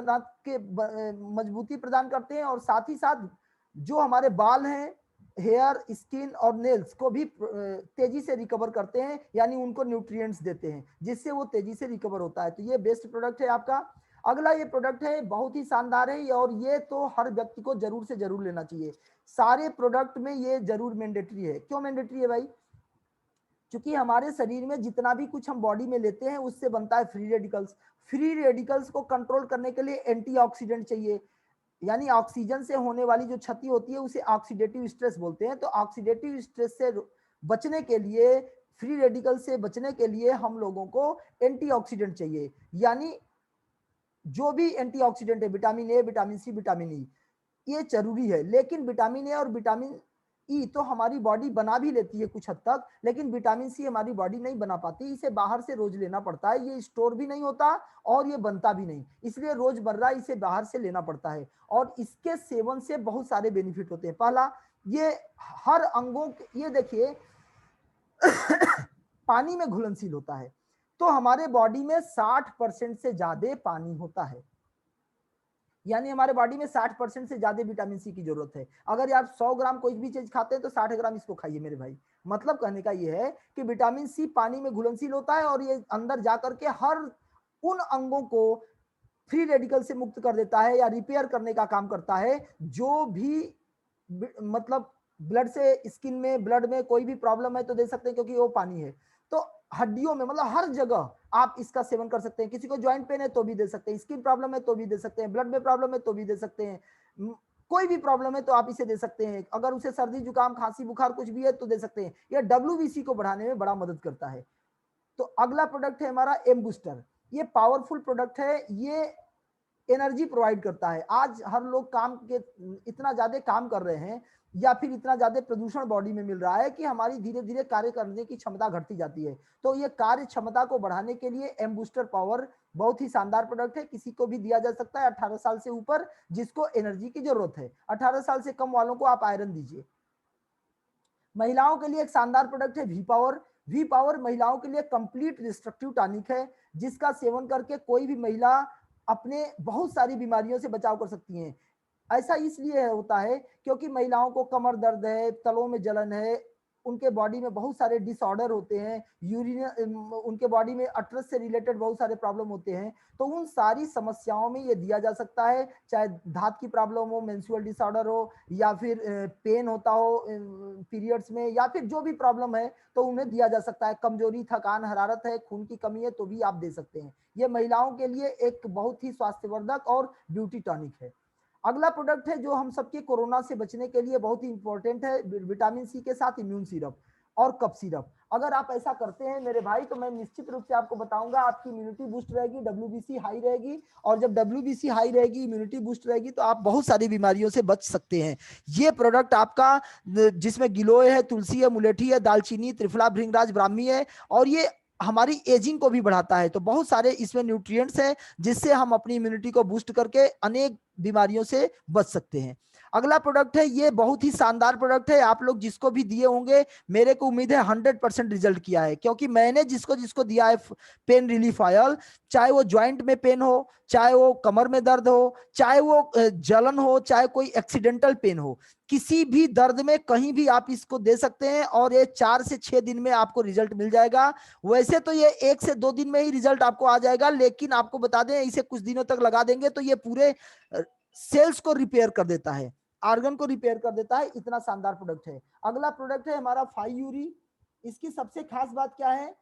प्रदान करते हैं। और साथ ही साथ जो हमारे बाल हैं, हेयर, स्किन और नेल्स को भी तेजी से रिकवर करते हैं, यानी उनको न्यूट्रिएंट्स देते हैं जिससे वो तेजी से रिकवर होता है। तो ये बेस्ट प्रोडक्ट है आपका। अगला ये प्रोडक्ट है, बहुत ही शानदार है और ये तो हर व्यक्ति को जरूर से जरूर लेना चाहिए। सारे प्रोडक्ट में ये जरूर मैंडेटरी है। क्यों मैंडेटरी है भाई? क्योंकि हमारे शरीर में जितना भी कुछ हम बॉडी में लेते हैं उससे बनता है फ्री रेडिकल्स। फ्री रेडिकल्स को कंट्रोल करने के लिए एंटीऑक्सीडेंट चाहिए, यानी ऑक्सीजन से होने वाली जो क्षति होती है उसे ऑक्सीडेटिव स्ट्रेस बोलते हैं। तो ऑक्सीडेटिव स्ट्रेस से बचने के लिए, फ्री रेडिकल से बचने के लिए हम लोगों को एंटीऑक्सीडेंट चाहिए। यानी जो भी एंटीऑक्सीडेंट है, vitamin A, vitamin C, vitamin E, ये जरूरी है। लेकिन विटामिन ए और विटामिन ई तो हमारी बॉडी बना भी लेती है कुछ हद तक, लेकिन विटामिन सी हमारी बॉडी नहीं बना पाती। इसे बाहर से रोज लेना पड़ता है, ये स्टोर भी नहीं होता और ये बनता भी नहीं, इसलिए रोजमर्रा इसे बाहर से लेना पड़ता है। और इसके सेवन से बहुत सारे बेनिफिट होते हैं। पहला, ये हर अंगों, ये देखिए पानी में घुलनशील होता है। तो हमारे बॉडी में 60% से ज्यादा पानी होता है, यानी हमारे बॉडी में 60% से ज्यादा विटामिन सी की जरूरत है। अगर आप 100 ग्राम कोई भी चीज खाते हैं तो 60 ग्राम इसको खाइए मेरे भाई। मतलब कहने का ये है कि विटामिन सी पानी में घुलनशील होता है और ये अंदर जाकर के हर उन अंगों को फ्री रेडिकल से मुक्त कर देता है या रिपेयर करने का काम करता है। जो भी मतलब ब्लड से, स्किन में, ब्लड में कोई भी प्रॉब्लम है तो दे सकते हैं, क्योंकि वो पानी है। तो हड्डियों में, मतलब हर जगह आप इसका सेवन कर सकते हैं। किसी को ज्वाइंट पेन है तो भी दे सकते हैं, स्किन प्रॉब्लम है तो भी दे सकते हैं, ब्लड में प्रॉब्लम है तो भी दे सकते हैं, कोई भी प्रॉब्लम है तो आप इसे दे सकते हैं। अगर उसे सर्दी जुकाम खांसी बुखार कुछ भी है तो दे सकते हैं। यह डब्ल्यूबीसी को बढ़ाने में बड़ा मदद करता है। तो अगला प्रोडक्ट है हमारा एम बूस्टर। ये पावरफुल प्रोडक्ट है, ये एनर्जी प्रोवाइड करता है। आज हर लोग काम के इतना ज्यादा काम कर रहे हैं या फिर इतना ज्यादा प्रदूषण बॉडी में मिल रहा है कि हमारी धीरे धीरे कार्य करने की क्षमता घटती जाती है। तो ये कार्य क्षमता को बढ़ाने के लिए एम बूस्टर पावर बहुत ही शानदार प्रोडक्ट है। किसी को भी दिया जा सकता है 18 साल से ऊपर जिसको एनर्जी की जरूरत है। 18 साल से कम वालों को आप आयरन दीजिए। महिलाओं के लिए एक शानदार प्रोडक्ट है वी पावर। वी पावर महिलाओं के लिए कंप्लीट रिस्ट्रक्टिव टॉनिक है, जिसका सेवन करके कोई भी महिला अपने बहुत सारी बीमारियों से बचाव कर सकती हैं। ऐसा इसलिए होता है क्योंकि महिलाओं को कमर दर्द है, तलों में जलन है, उनके बॉडी में बहुत सारे डिसऑर्डर होते हैं, यूरिन, उनके बॉडी में अटरस से रिलेटेड बहुत सारे प्रॉब्लम होते हैं। तो उन सारी समस्याओं में ये दिया जा सकता है, चाहे धात की प्रॉब्लम हो, मेंस्ट्रुअल डिसऑर्डर हो, या फिर पेन होता हो पीरियड्स में, या फिर जो भी प्रॉब्लम है तो उन्हें दिया जा सकता है। कमजोरी, थकान, हरारत है, खून की कमी है तो भी आप दे सकते हैं। ये महिलाओं के लिए एक बहुत ही स्वास्थ्यवर्धक और ब्यूटी टॉनिक है। अगला प्रोडक्ट है जो हम सबके कोरोना से बचने के लिए बहुत ही इंपॉर्टेंट है, विटामिन सी के साथ इम्यून सिरप और कफ सिरप। अगर आप ऐसा करते हैं मेरे भाई तो मैं निश्चित रूप से आपको बताऊंगा आपकी इम्यूनिटी बूस्ट रहेगी, डब्ल्यूबीसी हाई रहेगी। और जब डब्ल्यूबीसी हाई रहेगी, इम्यूनिटी बूस्ट रहेगी, तो आप बहुत सारी बीमारियों से बच सकते हैं। ये प्रोडक्ट आपका, जिसमें गिलोय है, तुलसी है, मुलेठी है, दालचीनी, त्रिफला, भृंगराज, ब्राह्मी है, और ये हमारी एजिंग को भी बढ़ाता है। तो बहुत सारे इसमें न्यूट्रिएंट्स हैं जिससे हम अपनी इम्यूनिटी को बूस्ट करके अनेक बीमारियों से बच सकते हैं। अगला प्रोडक्ट है, ये बहुत ही शानदार प्रोडक्ट है। आप लोग जिसको भी दिए होंगे, मेरे को उम्मीद है 100% रिजल्ट किया है, क्योंकि मैंने जिसको जिसको दिया है पेन रिलीफ ऑयल, चाहे वो ज्वाइंट में पेन हो, चाहे वो कमर में दर्द हो, चाहे वो जलन हो, चाहे कोई एक्सीडेंटल पेन हो, किसी भी दर्द में कहीं भी आप इसको दे सकते हैं और ये 4 से 6 दिन में आपको रिजल्ट मिल जाएगा। वैसे तो ये 1 से 2 दिन में ही रिजल्ट आपको आ जाएगा, लेकिन आपको बता दें इसे कुछ दिनों तक लगा देंगे तो ये पूरे सेल्स को रिपेयर कर देता है, आर्गन को रिपेयर कर देता है। इतना शानदार प्रोडक्ट है। अगला प्रोडक्ट है हमारा फाइयूरी। इसकी सबसे खास बात क्या है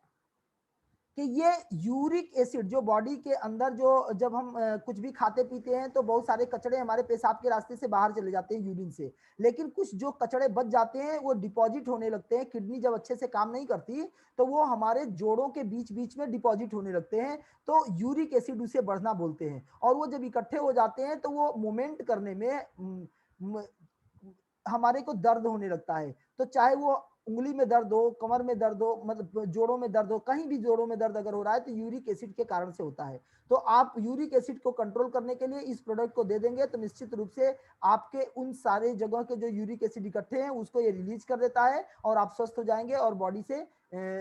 कि ये यूरिक एसिड जो बॉडी के अंदर, जो जब हम कुछ भी खाते पीते हैं तो बहुत सारे कचड़े हमारे पेशाब के रास्ते से बाहर चले जाते हैं यूरिन से, लेकिन कुछ जो कचड़े बच जाते हैं वो डिपॉजिट होने लगते हैं। किडनी जब अच्छे से काम नहीं करती तो वो हमारे जोड़ों के बीच बीच में डिपॉजिट होने लगते हैं, तो यूरिक एसिड उसे बढ़ना बोलते हैं। और वो जब इकट्ठे हो जाते हैं तो वो मूवमेंट करने में हमारे को दर्द होने लगता है। तो चाहे वो उंगली में दर्द हो, कमर में दर्द हो, मतलब जोड़ों में दर्द हो, कहीं भी जोड़ों में दर्द अगर हो रहा है तो यूरिक एसिड के कारण से होता है। तो आप यूरिक एसिड को कंट्रोल करने के लिए इस प्रोडक्ट को दे देंगे तो निश्चित रूप से आपके उन सारे जगह के जो यूरिक एसिड इकट्ठे हैं उसको ये रिलीज कर देता है और आप स्वस्थ हो जाएंगे और बॉडी से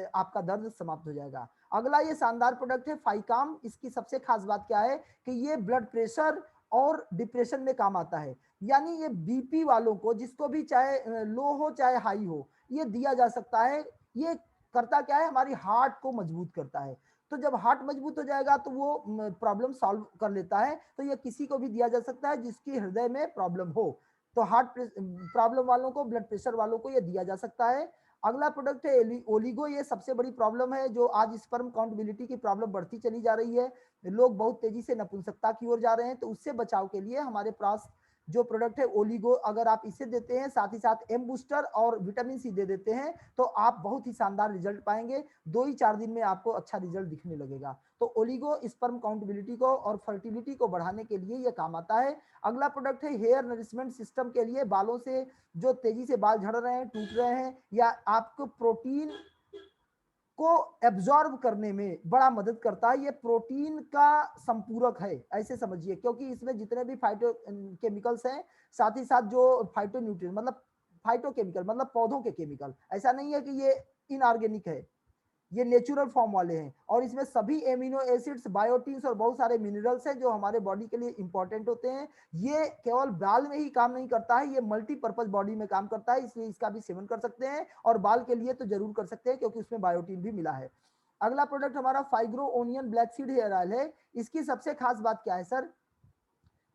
आपका दर्द समाप्त हो जाएगा। अगला ये शानदार प्रोडक्ट है फाइकाम। इसकी सबसे खास बात क्या है कि ये ब्लड प्रेशर और डिप्रेशन में काम आता है। यानी ये बीपी वालों को, जिसको भी चाहे लो हो चाहे हाई हो, ये दिया जा सकता है। ये करता क्या है, हमारी हार्ट को मजबूत करता है। तो जब हार्ट मजबूत हो जाएगा तो वो प्रॉब्लम सॉल्व कर लेता है। तो ये किसी को भी दिया जा सकता है जिसकी हृदय में प्रॉब्लम हो। तो हार्ट प्रॉब्लम वालों को, ब्लड प्रेशर वालों को ये दिया जा सकता है। अगला प्रोडक्ट है ओलिगो। ये सबसे बड़ी प्रॉब्लम है जो आज स्पर्म काउंटेबिलिटी की प्रॉब्लम बढ़ती चली जा रही है। लोग बहुत तेजी से नपुंसकता की ओर जा रहे हैं, तो उससे बचाव के लिए हमारे पास जो प्रोडक्ट है ओलिगो, अगर आप इसे देते हैं, साथ ही साथ एम बूस्टर और विटामिन सी दे देते हैं, तो आप बहुत ही शानदार रिजल्ट पाएंगे। 2 ही 4 दिन में आपको अच्छा रिजल्ट दिखने लगेगा। तो ओलिगो स्पर्म काउंटेबिलिटी को और फर्टिलिटी को बढ़ाने के लिए ये काम आता है। अगला प्रोडक्ट है हेयर नरिशमेंट सिस्टम के लिए। बालों से जो तेजी से बाल झड़ रहे हैं, टूट रहे हैं, या आपको प्रोटीन को एब्जॉर्ब करने में बड़ा मदद करता है। ये प्रोटीन का संपूरक है, ऐसे समझिए, क्योंकि इसमें जितने भी फाइटो केमिकल्स हैं, साथ ही साथ जो फाइटो न्यूट्रिएंट मतलब फाइटो केमिकल मतलब पौधों के केमिकल, ऐसा नहीं है कि ये इनऑर्गेनिक है, ये नेचुरल फॉर्म वाले हैं। और इसमें सभी एमिनो एसिड्स, बायोटिन्स और बहुत सारे मिनरल्स हैं जो हमारे बॉडी के लिए इंपॉर्टेंट होते हैं। ये केवल बाल में ही काम नहीं करता है, ये मल्टीपर्पज बॉडी में काम करता है, इसलिए इसका भी सेवन कर सकते हैं। और बाल के लिए तो जरूर कर सकते हैं क्योंकि उसमें बायोटिन भी मिला है। अगला प्रोडक्ट हमारा Phygro onion black seed hair oil है। इसकी सबसे खास बात क्या है सर,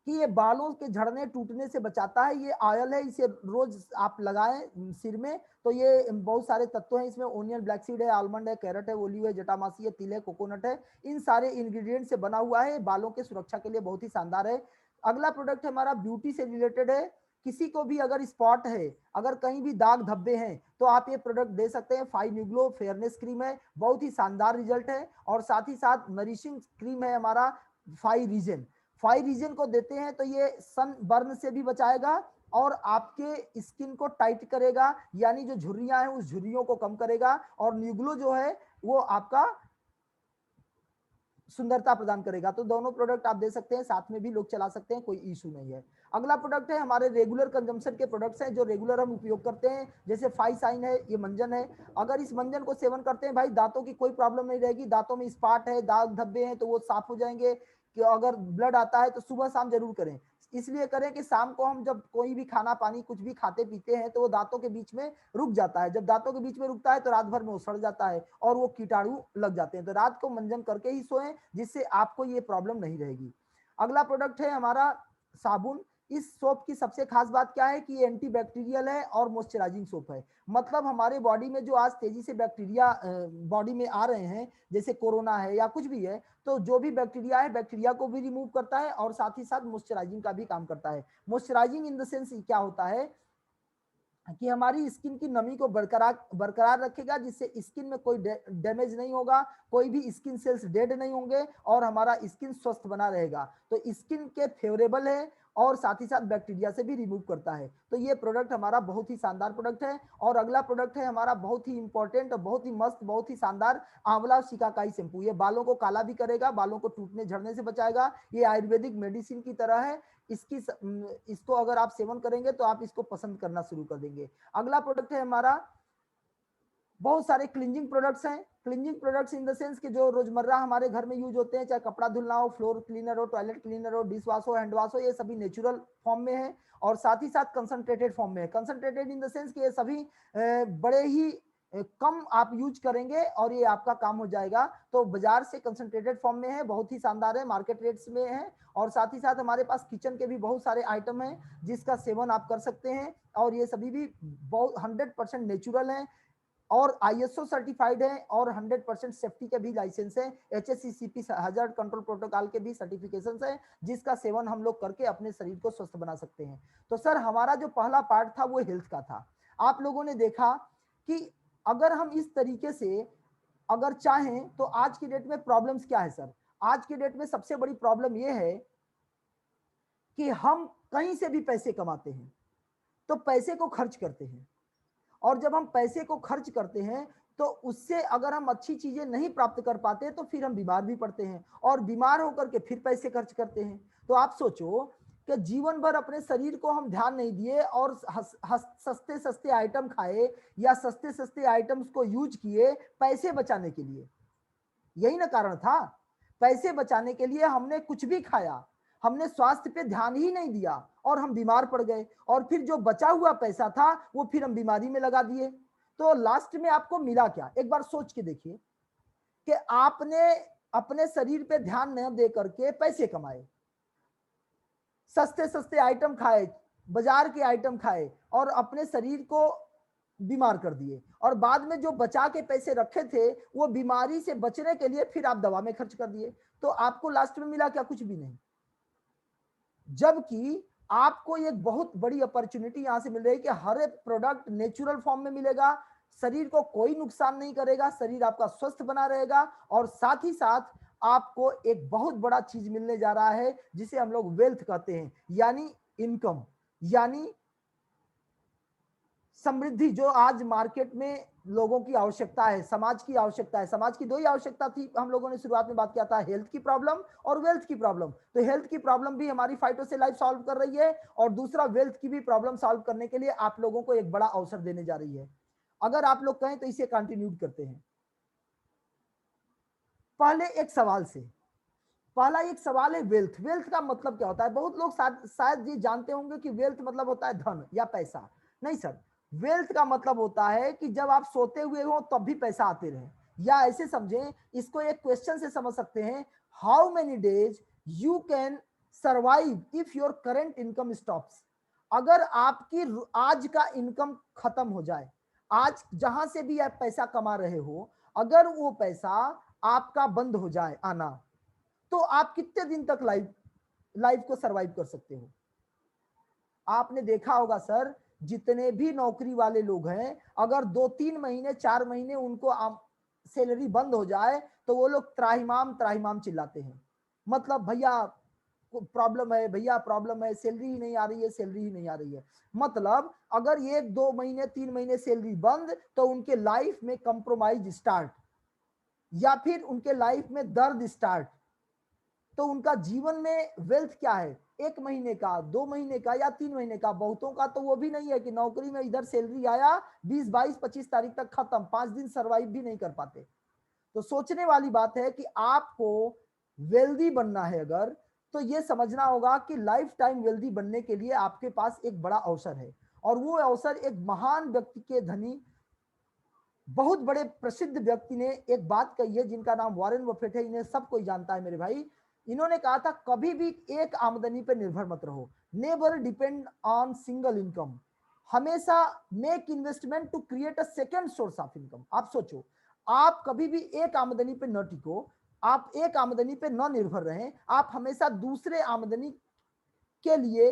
कि ये बालों के झड़ने टूटने से बचाता है। ये ऑयल है, इसे रोज आप लगाएं सिर में, तो ये बहुत सारे तत्व हैं इसमें। ओनियन ब्लैक सीड है, आलमंड है, कैरेट है, ओलिव है, जटामासी है, तिल है, कोकोनट है। इन सारे इंग्रेडिएंट से बना हुआ है, बालों के सुरक्षा के लिए बहुत ही शानदार है। अगला प्रोडक्ट हमारा ब्यूटी से रिलेटेड है। किसी को भी अगर स्पॉट है, अगर कहीं भी दाग धब्बे हैं, तो आप ये प्रोडक्ट दे सकते हैं। फाइन न्यूग्लो फेयरनेस क्रीम है, बहुत ही शानदार रिजल्ट है। और साथ ही साथ नरिशिंग क्रीम है हमारा फाई रीजन। फाई रीजन को देते हैं तो ये सन बर्न से भी बचाएगा और आपके स्किन को टाइट करेगा, यानी जो झुर्रियां हैं उस झुर्रियों को कम करेगा। और न्यूग्लो जो है वो आपका सुंदरता प्रदान करेगा। तो दोनों प्रोडक्ट आप दे सकते हैं, साथ में भी लोग चला सकते हैं, कोई इशू नहीं है। अगला प्रोडक्ट है हमारे रेगुलर कंजम्पशन के प्रोडक्ट्स हैं जो रेगुलर हम उपयोग करते हैं, जैसे फाइसाइन है, ये मंजन है। अगर इस मंजन को सेवन करते हैं भाई, दांतों की कोई प्रॉब्लम नहीं रहेगी। दांतों में स्पॉट है, दाग धब्बे हैं तो वो साफ हो जाएंगे। कि अगर ब्लड आता है तो सुबह शाम जरूर करें। इसलिए करें कि शाम को हम जब कोई भी खाना पानी कुछ भी खाते पीते हैं तो वो दांतों के बीच में रुक जाता है। जब दांतों के बीच में रुकता है तो रात भर में वो सड़ जाता है और वो कीटाणु लग जाते हैं। तो रात को मंजन करके ही सोएं, जिससे आपको ये प्रॉब्लम नहीं रहेगी। अगला प्रोडक्ट है हमारा साबुन। इस सोप की सबसे खास बात क्या है कि ये एंटीबैक्टीरियल है और मॉइस्चराइजिंग सोप है। मतलब हमारे बॉडी में जो आज तेजी से बैक्टीरिया बॉडी में आ रहे हैं, जैसे कोरोना है या कुछ भी है, तो जो भी बैक्टीरिया है, बैक्टीरिया को भी रिमूव करता है और साथ ही साथ मॉइस्चराइजिंग का भी काम करता है। मॉइस्चराइजिंग इन द सेंस क्या होता है कि हमारी स्किन की नमी को बरकरार रखेगा, जिससे स्किन में कोई डैमेज नहीं होगा, कोई भी स्किन सेल्स डेड नहीं होंगे और हमारा स्किन स्वस्थ बना रहेगा। तो स्किन के फेवरेबल है और साथ ही साथ बैक्टीरिया से भी रिमूव करता है। तो ये प्रोडक्ट हमारा बहुत ही शानदार प्रोडक्ट है। और अगला प्रोडक्ट है हमारा बहुत ही इंपॉर्टेंट और बहुत ही मस्त, बहुत ही शानदार आंवला शिकाकाई शैम्पू। ये बालों को काला भी करेगा, बालों को टूटने झड़ने से बचाएगा। ये आयुर्वेदिक मेडिसिन की तरह है। इसको अगर आप सेवन करेंगे तो आप इसको पसंद करना शुरू कर देंगे। अगला प्रोडक्ट है हमारा, बहुत सारे क्लींजिंग प्रोडक्ट्स हैं। Cleansing products in the sense कि जो रोजमर्रा हमारे घर में यूज होते हैं, चाहे कपड़ा धुलना हो, फ्लोर क्लीनर हो, टॉयलेट क्लीनर हो, डिश वॉश हो, हैंड वॉश हो, ये सभी नेचुरल फॉर्म में है और साथ ही साथ कंसंट्रेटेड फॉर्म में है। कंसंट्रेटेड इन द सेंस कि ये सभी बड़े ही कम आप यूज करेंगे और ये आपका काम हो जाएगा। तो बाजार से कंसंट्रेटेड फॉर्म में है, बहुत ही शानदार है, मार्केट रेट्स में है। और साथ ही साथ हमारे पास किचन के भी बहुत सारे आइटम हैं जिसका सेवन आप कर सकते हैं। और ये सभी भी बहुत 100% नेचुरल हैं और आईएसओ सर्टिफाइड है और 100% सेफ्टी के भी लाइसेंस है। एचएससीसीपी हैजर्ड कंट्रोल प्रोटोकॉल के भी सर्टिफिकेशन है, जिसका सेवन हम लोग करके अपने शरीर को स्वस्थ बना सकते हैं। तो सर हमारा जो पहला पार्ट था वो हेल्थ का था। आप लोगों ने देखा कि अगर हम इस तरीके से अगर चाहें तो आज की डेट में प्रॉब्लम्स क्या है सर, आज की डेट में सबसे बड़ी प्रॉब्लम यह है कि हम कहीं से भी पैसे कमाते हैं तो पैसे को खर्च करते हैं, और जब हम पैसे को खर्च करते हैं तो उससे अगर हम अच्छी चीजें नहीं प्राप्त कर पाते तो फिर हम बीमार भी पड़ते हैं और बीमार होकर के फिर पैसे खर्च करते हैं। तो आप सोचो कि जीवन भर अपने शरीर को हम ध्यान नहीं दिए और सस्ते सस्ते आइटम खाए या सस्ते सस्ते आइटम्स को यूज किए पैसे बचाने के लिए। यही ना कारण था, पैसे बचाने के लिए हमने कुछ भी खाया, हमने स्वास्थ्य पे ध्यान ही नहीं दिया और हम बीमार पड़ गए और फिर जो बचा हुआ पैसा था वो फिर हम बीमारी में लगा दिए। तो लास्ट में आपको मिला क्या, एक बार सोच के देखिए कि आपने अपने शरीर पे ध्यान न दे करके पैसे कमाए, सस्ते सस्ते आइटम खाए, बाजार के आइटम खाए और अपने शरीर को बीमार कर दिए, और बाद में जो बचा के पैसे रखे थे वो बीमारी से बचने के लिए फिर आप दवा में खर्च कर दिए, तो आपको लास्ट में मिला क्या? कुछ भी नहीं। जबकि आपको एक बहुत बड़ी अपॉर्चुनिटी यहां से मिल रही है कि हर एक प्रोडक्ट नेचुरल फॉर्म में मिलेगा, शरीर को कोई नुकसान नहीं करेगा, शरीर आपका स्वस्थ बना रहेगा, और साथ ही साथ आपको एक बहुत बड़ा चीज मिलने जा रहा है जिसे हम लोग वेल्थ कहते हैं, यानी इनकम, यानी समृद्धि, जो आज मार्केट में लोगों की आवश्यकता है, समाज की आवश्यकता है। समाज की दो ही आवश्यकता थी, हम लोगों ने शुरुआत में बात किया था, हेल्थ की प्रॉब्लम और वेल्थ की प्रॉब्लम। तो हेल्थ की प्रॉब्लम भी हमारी फाइटो से लाइफ सॉल्व कर रही है, और दूसरा वेल्थ की भी प्रॉब्लम सॉल्व करने के लिए आप लोगों को एक बड़ा अवसर देने जा रही है। अगर आप लोग कहें तो इसे कंटिन्यू करते हैं। पहले एक सवाल से, पहला एक सवाल है वेल्थ। वेल्थ का मतलब क्या होता है? बहुत लोग शायद ये जानते होंगे कि वेल्थ मतलब होता है धन या पैसा। नहीं सर, वेल्थ का मतलब होता है कि जब आप सोते हुए हो तब भी पैसा आते रहे, या ऐसे समझें, इसको एक क्वेश्चन से समझ सकते हैं, how many days you can survive if your current income stops. अगर आपकी आज का इनकम खत्म हो जाए, आज जहां से भी आप पैसा कमा रहे हो, अगर वो पैसा आपका बंद हो जाए आना, तो आप कितने दिन तक लाइफ को सरवाइव कर सकते हो? आपने देखा होगा सर, जितने भी नौकरी वाले लोग हैं, अगर 2-3 महीने 4 महीने उनको सैलरी बंद हो जाए तो वो लोग त्राहिमाम त्राहिमाम चिल्लाते हैं, मतलब भैया प्रॉब्लम है, भैया प्रॉब्लम है, सैलरी ही नहीं आ रही है, सैलरी ही नहीं आ रही है। मतलब अगर 1-2 महीने 3 महीने सैलरी बंद, तो उनके लाइफ में कंप्रोमाइज स्टार्ट, या फिर उनके लाइफ में दर्द स्टार्ट। तो उनका जीवन में वेल्थ क्या है? 1 महीने का, 2 महीने का या 3 महीने का। बहुतों का तो वो भी नहीं है कि नौकरी में इधर सैलरी आया 20-22-25 तारीख तक खत्म, 5 दिन सरवाइव भी नहीं कर पाते। तो सोचने वाली बात है कि आपको वेल्दी बनना है अगर, तो ये समझना होगा कि लाइफ टाइम वेल्दी बनने के लिए आपके पास एक बड़ा अवसर है, और वो अवसर एक महान व्यक्ति के धनी, बहुत बड़े प्रसिद्ध व्यक्ति ने एक बात कही है, जिनका नाम वॉरेन बफेट है। इन्हें सब कोई जानता है मेरे भाई। इन्होंने कहा था, कभी भी एक आमदनी पर निर्भर मत रहो, never depend on single income, हमेशा make investment to create a second source of income. आप सोचो, आप कभी भी एक आमदनी पे न टिको, आप एक आमदनी पे न निर्भर रहें, आप हमेशा दूसरे आमदनी के लिए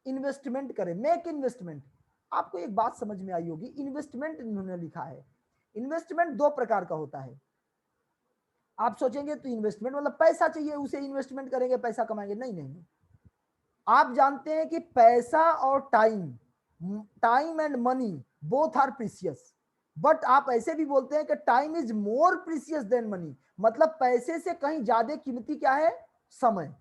इन्वेस्टमेंट करें, मेक इन्वेस्टमेंट। आपको एक बात समझ में आई होगी, इन्वेस्टमेंट इन्होंने लिखा है। इन्वेस्टमेंट 2 प्रकार का होता है। आप सोचेंगे तो इन्वेस्टमेंट मतलब पैसा चाहिए उसे इन्वेस्टमेंट करेंगे पैसा कमाएंगे, नहीं नहीं। आप जानते हैं कि पैसा और time, time and money both are precious, but आप ऐसे भी बोलते हैं कि time is more precious than money, मतलब पैसे से कहीं ज्यादा कीमती क्या है? समय।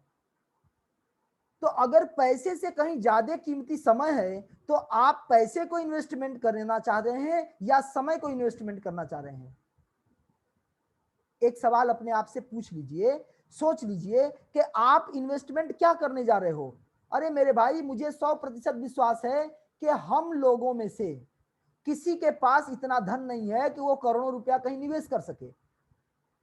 तो अगर पैसे से कहीं ज्यादा कीमती समय है, तो आप पैसे को इन्वेस्टमेंट करना चाह रहे हैं या समय को इन्वेस्टमेंट करना चाह रहे हैं? एक सवाल अपने आप से पूछ लीजिए, सोच लीजिए कि आप इन्वेस्टमेंट क्या करने जा रहे हो। अरे मेरे भाई, मुझे 100% विश्वास है कि हम लोगों में से किसी के पास इतना धन नहीं है कि वो करोड़ों रुपया कहीं निवेश कर सके।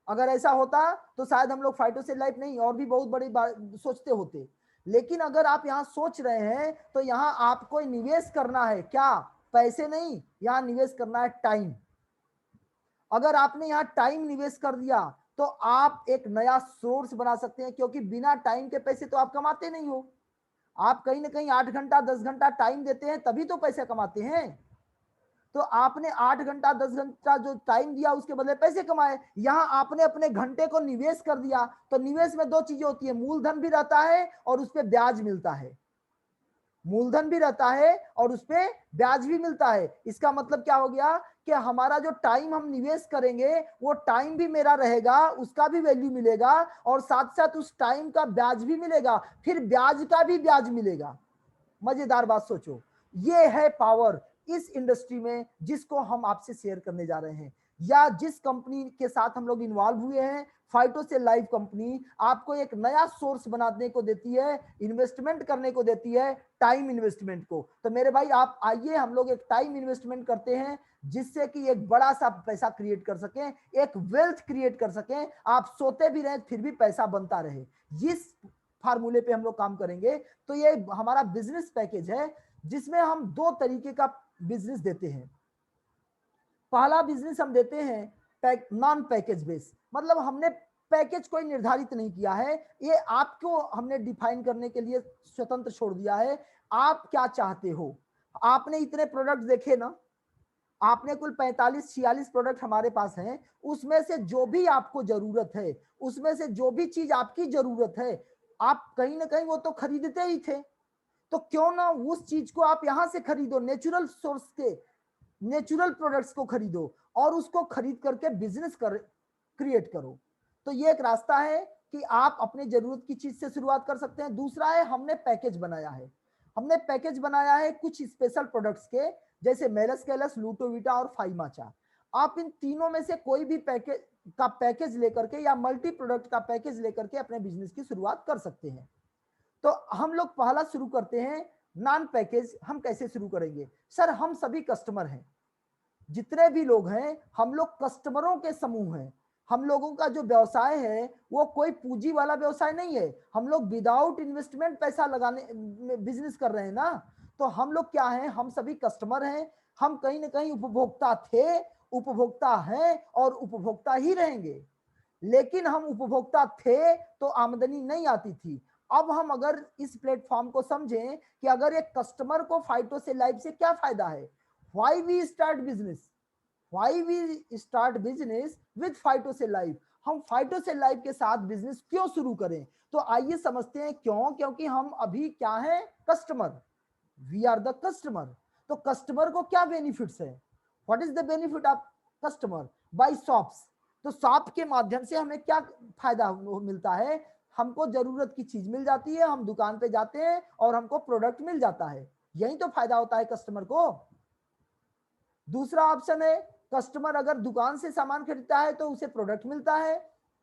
अगर ऐसा होता तो शायद हम लोग फाइटो से लाइफ नहीं और भी बहुत बड़ी सोचते होते। लेकिन अगर आप यहाँ सोच रहे हैं तो यहाँ आपको निवेश करना है क्या? पैसे नहीं, यहाँ निवेश करना है टाइम। अगर आपने यहाँ टाइम निवेश कर दिया तो आप एक नया सोर्स बना सकते हैं, क्योंकि बिना टाइम के पैसे तो आप कमाते नहीं हो। आप कहीं ना कहीं 8 घंटा 10 घंटा टाइम देते हैं, तभी तो पैसे कमाते हैं। तो आपने 8 घंटा 10 घंटा जो टाइम दिया उसके बदले पैसे कमाए। यहाँ आपने अपने घंटे को निवेश कर दिया, तो निवेश में 2 चीजें होती है, मूलधन भी रहता है और उस पर ब्याज मिलता है। मूलधन भी रहता है और उस पर ब्याज भी मिलता है। इसका मतलब क्या हो गया कि हमारा जो टाइम हम निवेश करेंगे वो टाइम भी मेरा रहेगा, उसका भी वैल्यू मिलेगा, और साथ साथ उस टाइम का ब्याज भी मिलेगा, फिर ब्याज का भी ब्याज मिलेगा। मजेदार बात सोचो, ये है पावर इस इंडस्ट्री में जिसको हम आपसे शेयर करने जा रहे हैं। या जिस कंपनी के साथ हम लोग इन्वॉल्व हुए हैं, फाइटोसेल लाइफ कंपनी आपको एक नया सोर्स बनाने को देती है, इन्वेस्टमेंट करने को देती है, टाइम इन्वेस्टमेंट को। तो मेरे भाई आप आइए, हम लोग एक टाइम इन्वेस्टमेंट करते हैं जिससे कि एक बड़ा सा पैसा क्रिएट कर सकें, एक वेल्थ क्रिएट कर सकें, आप सोते भी रहें फिर भी पैसा बनता रहे। इस फार्मूले पे हम लोग काम करेंगे। तो ये हमारा बिजनेस पैकेज है जिसमें हम दो तरीके का बिजनेस देते हैं। पहला बिजनेस हम देते हैं नॉन पैकेज बेस, मतलब हमने पैकेज कोई निर्धारित नहीं किया है, ये आपको हमने डिफाइन करने के लिए स्वतंत्र छोड़ दिया है। आप क्या चाहते हो, आपने इतने प्रोडक्ट देखे ना, आपने कुल 45-46 प्रोडक्ट हमारे पास हैं, उसमें से जो भी आपको जरूरत है, उसमें से जो भी चीज आपकी जरूरत है, आप कहीं ना कहीं वो तो खरीदते ही थे, तो क्यों ना उस चीज को आप यहां से खरीदो, नेचुरल सोर्स के नेचुरल प्रोडक्ट्स को खरीदो और उसको खरीद करके बिजनेस क्रिएट करो। तो ये एक रास्ता है कि आप अपने जरूरत की चीज से शुरुआत कर सकते हैं। दूसरा है हमने पैकेज बनाया है, हमने पैकेज बनाया है कुछ स्पेशल प्रोडक्ट्स के, जैसे मेलस्केलस, लूटोविटा और फाइमाचा। आप इन तीनों में से कोई भी पैकेज लेकर के या मल्टी प्रोडक्ट का पैकेज लेकर के अपने बिजनेस की शुरुआत कर सकते हैं। तो हम लोग पहला शुरू करते हैं नॉन पैकेज। हम कैसे शुरू करेंगे सर, हम सभी कस्टमर हैं, जितने भी लोग हैं हम लोग कस्टमरों के समूह हैं। हम लोगों का जो व्यवसाय है वो कोई पूंजी वाला व्यवसाय नहीं है, हम लोग विदाउट इन्वेस्टमेंट पैसा लगाने बिजनेस कर रहे हैं ना। तो हम लोग क्या हैं, हम सभी कस्टमर हैं, हम कहीं ना कहीं उपभोक्ता थे, उपभोक्ता हैं और उपभोक्ता ही रहेंगे। लेकिन हम उपभोक्ता थे तो आमदनी नहीं आती थी। अब हम अगर इस प्लेटफॉर्म को समझें कि अगर एक कस्टमर को फाइटोसेल लाइफ से क्या फायदा है, why we start business, why we start business with Phytocell life, हम फाइटोसेल लाइफ के साथ बिजनेस क्यों शुरू करें। तो आइए समझते हैं क्यों, क्योंकि हम अभी क्या है, customer, we are the customer. तो कस्टमर को क्या बेनिफिट्स है, what is the benefit of customer by shops. तो शॉप के माध्यम से हमें क्या फायदा मिलता है, हमको जरूरत की चीज मिल जाती है, हम दुकान पे जाते हैं और हमको प्रोडक्ट मिल जाता है, यही तो फायदा होता है कस्टमर को। दूसरा ऑप्शन है, कस्टमर अगर दुकान से सामान खरीदता है तो उसे प्रोडक्ट मिलता है।